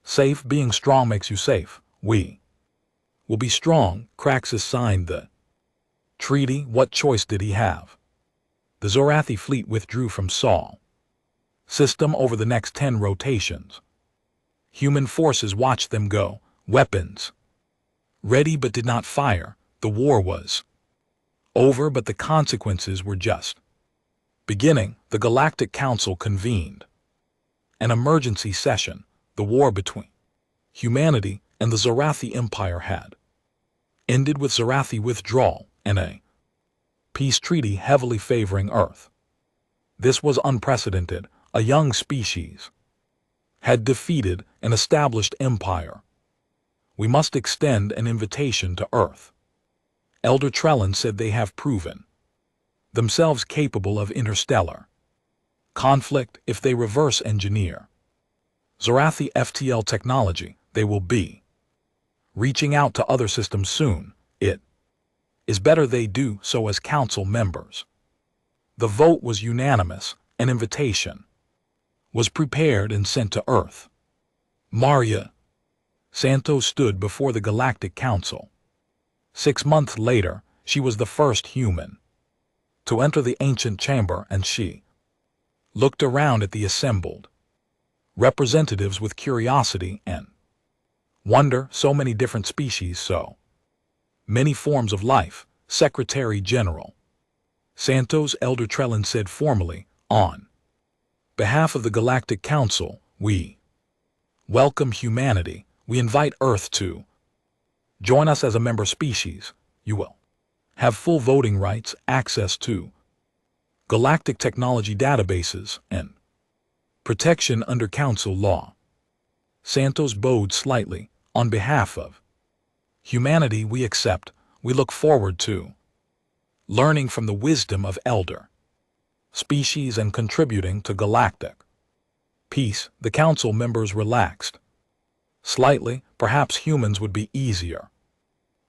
safe. Being strong makes you safe. We will be strong. Craxus signed the treaty. What choice did he have? The Zarathi fleet withdrew from Sol system over the next 10 rotations. Human forces watched them go, weapons ready but did not fire. The war was over, but the consequences were just beginning. The Galactic Council convened An emergency session, the war between humanity and the Zarathi Empire had ended with Zarathi withdrawal and a peace treaty heavily favoring Earth. This was unprecedented. A young species had defeated an established empire. We must extend an invitation to Earth. Elder Trellin said they have proven themselves capable of interstellar conflict if they reverse engineer Zarathi FTL technology. They will be reaching out to other systems soon. It is better they do so as council members. The vote was unanimous. An invitation was prepared and sent to Earth. Maria Santos stood before the Galactic Council. 6 months later, she was the first human to enter the ancient chamber, and she looked around at the assembled representatives with curiosity and wonder. So many different species, so many forms of life. Secretary General Santos Elder Trellin said formally, on behalf of the Galactic Council, we welcome humanity. We invite Earth to join us as a member species. You will have full voting rights, access to galactic technology databases, and protection under Council law. Santos bowed slightly. On behalf of humanity, we accept. We look forward to learning from the wisdom of elder species and contributing to galactic peace. The council members relaxed slightly. Perhaps humans would be easier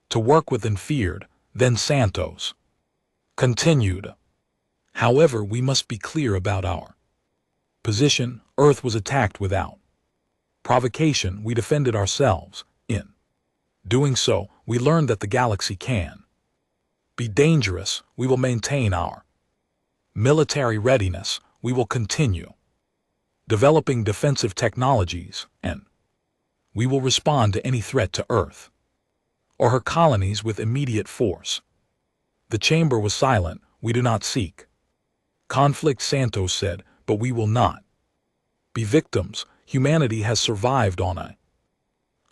to work with than feared. Then Santos continued, however, we must be clear about our position. Earth was attacked without provocation. We defended ourselves. In doing so, we learned that the galaxy can be dangerous. We will maintain our military readiness. We will continue developing defensive technologies, and we will respond to any threat to Earth or her colonies with immediate force. The chamber was silent. We do not seek conflict, Santos said, but we will not be victims. Humanity has survived on a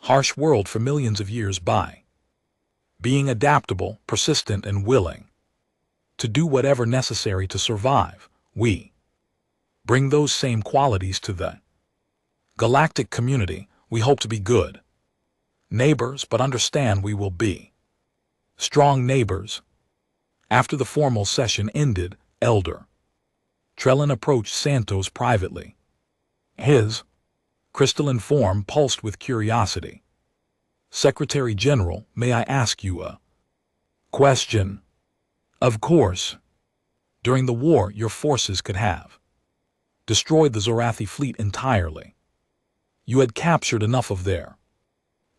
harsh world for millions of years by being adaptable, persistent, and willing to do whatever necessary to survive. We bring those same qualities to the galactic community. We hope to be good neighbors, but understand we will be strong neighbors. After the formal session ended, Elder Trellin approached Santos privately. His crystalline form pulsed with curiosity. Secretary General, may I ask you a question? Of course. During the war, your forces could have destroyed the Zarathi fleet entirely. You had captured enough of their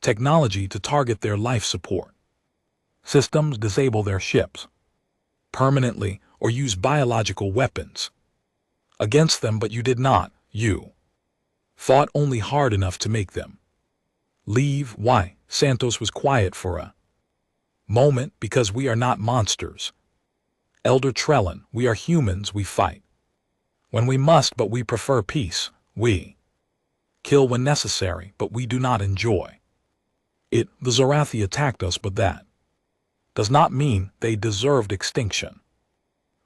technology to target their life support systems, disable their ships permanently, or use biological weapons against them, but you did not. You fought only hard enough to make them leave. Why? Santos was quiet for a moment. Because we are not monsters. Elder Trellin, we are humans. We fight when we must, but we prefer peace. We kill when necessary, but we do not enjoy it. The Zarathi attacked us, but that does not mean they deserved extinction.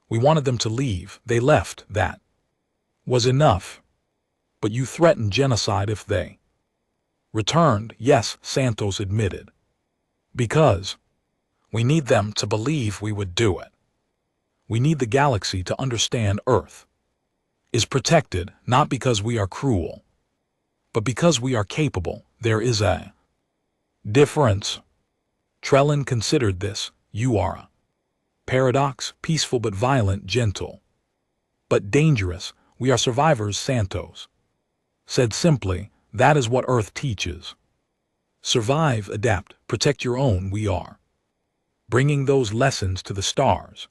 We wanted them to leave. They left. That was enough. But you threatened genocide if they returned. Yes, Santos admitted. Because we need them to believe we would do it. We need the galaxy to understand Earth is protected, not because we are cruel, but because we are capable. There is a difference. Trellin considered this. You are a paradox, peaceful but violent, gentle but dangerous. We are survivors, Santos said simply. That is what Earth teaches. Survive, adapt, protect your own. We are bringing those lessons to the stars.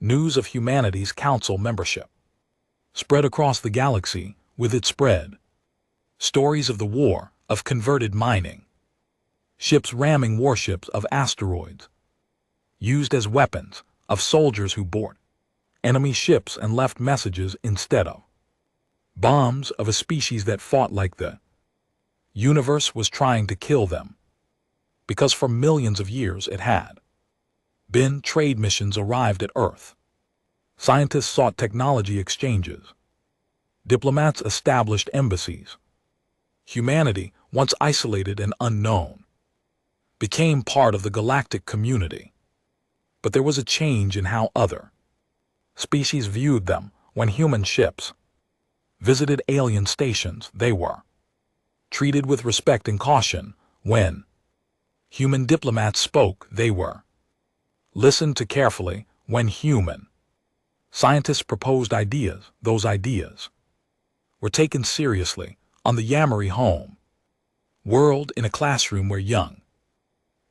News of humanity's council membership spread across the galaxy. With it spread stories of the war, of converted mining ships ramming warships, of asteroids used as weapons, of soldiers who boarded enemy ships and left messages instead of Bombs of a species that fought like the universe was trying to kill them. Because for millions of years it had been. Trade missions arrived at Earth. Scientists sought technology exchanges. Diplomats established embassies. Humanity, once isolated and unknown, became part of the galactic community. But there was a change in how other species viewed them. When human ships visited alien stations, they were treated with respect and caution. When human diplomats spoke, they were listened to carefully. When human scientists proposed ideas, those ideas were taken seriously. On the Yamari home world, in a classroom where young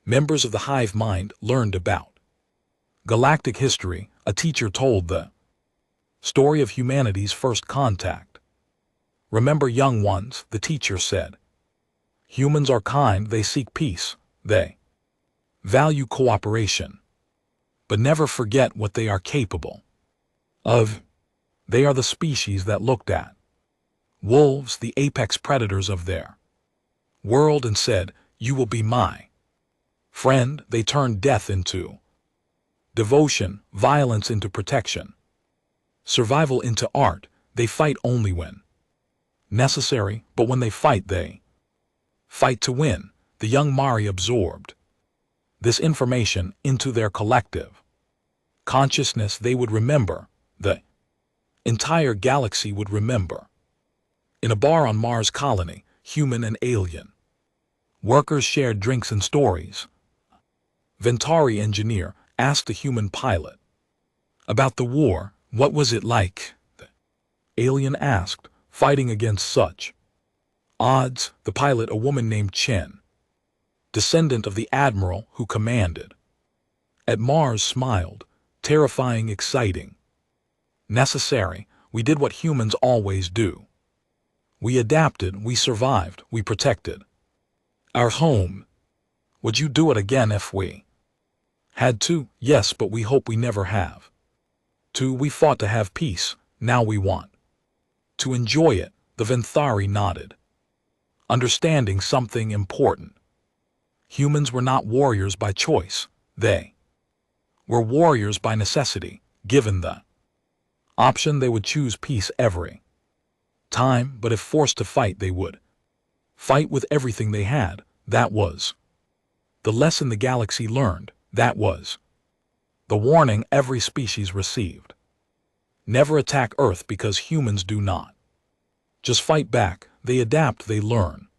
members of the hive mind learned about galactic history, a teacher told the story of humanity's first contact. Remember, young ones, the teacher said, humans are kind, they seek peace, they value cooperation, but never forget what they are capable of. They are the species that looked at wolves, the apex predators of their world, and said, "You will be my friend." They turned death into devotion, violence into protection, survival into art. They fight only when necessary, but when they fight to win. The young Mari absorbed this information into their collective consciousness. They would remember. The entire galaxy would remember. In a bar on Mars colony, human and alien workers shared drinks and stories. Ventari engineer asked the human pilot about the war. What was it like? The alien asked, fighting against such odds. The pilot, a woman named Chen, descendant of the admiral who commanded at Mars, smiled. Terrifying, exciting, necessary. We did what humans always do. We adapted, we survived, we protected our home. Would you do it again if we had to? Yes, but we hope we never have to. We fought to have peace, now we want to enjoy it. The Venthari nodded, understanding something important. Humans were not warriors by choice, they were warriors by necessity. Given the option, they would choose peace every time, but if forced to fight, they would fight with everything they had. That was the lesson the galaxy learned. That was the warning every species received. Never attack Earth, because humans do not just fight back. They adapt, they learn,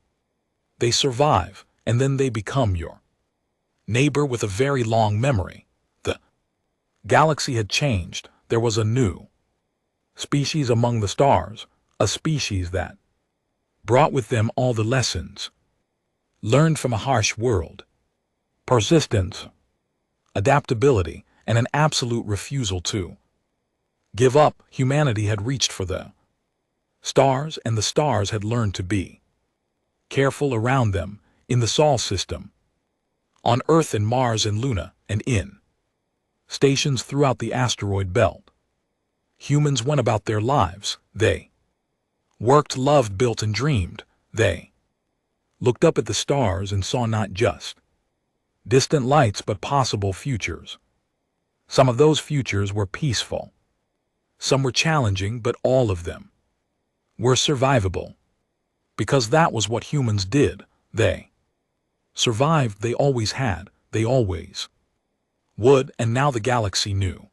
they survive, and then they become your neighbor with a very long memory. The galaxy had changed. There was a new species among the stars, a species that brought with them all the lessons learned from a harsh world: persistence, adaptability, and an absolute refusal to give up. Humanity had reached for the stars, and the stars had learned to be careful around them. In the Sol system, on Earth and Mars and Luna, and in stations throughout the asteroid belt, humans went about their lives. They worked, loved, built, and dreamed. They looked up at the stars and saw not just distant lights but possible futures. Some of those futures were peaceful. Some were challenging, but all of them were survivable. Because that was what humans did. They survived. They always had. They always would. And now the galaxy knew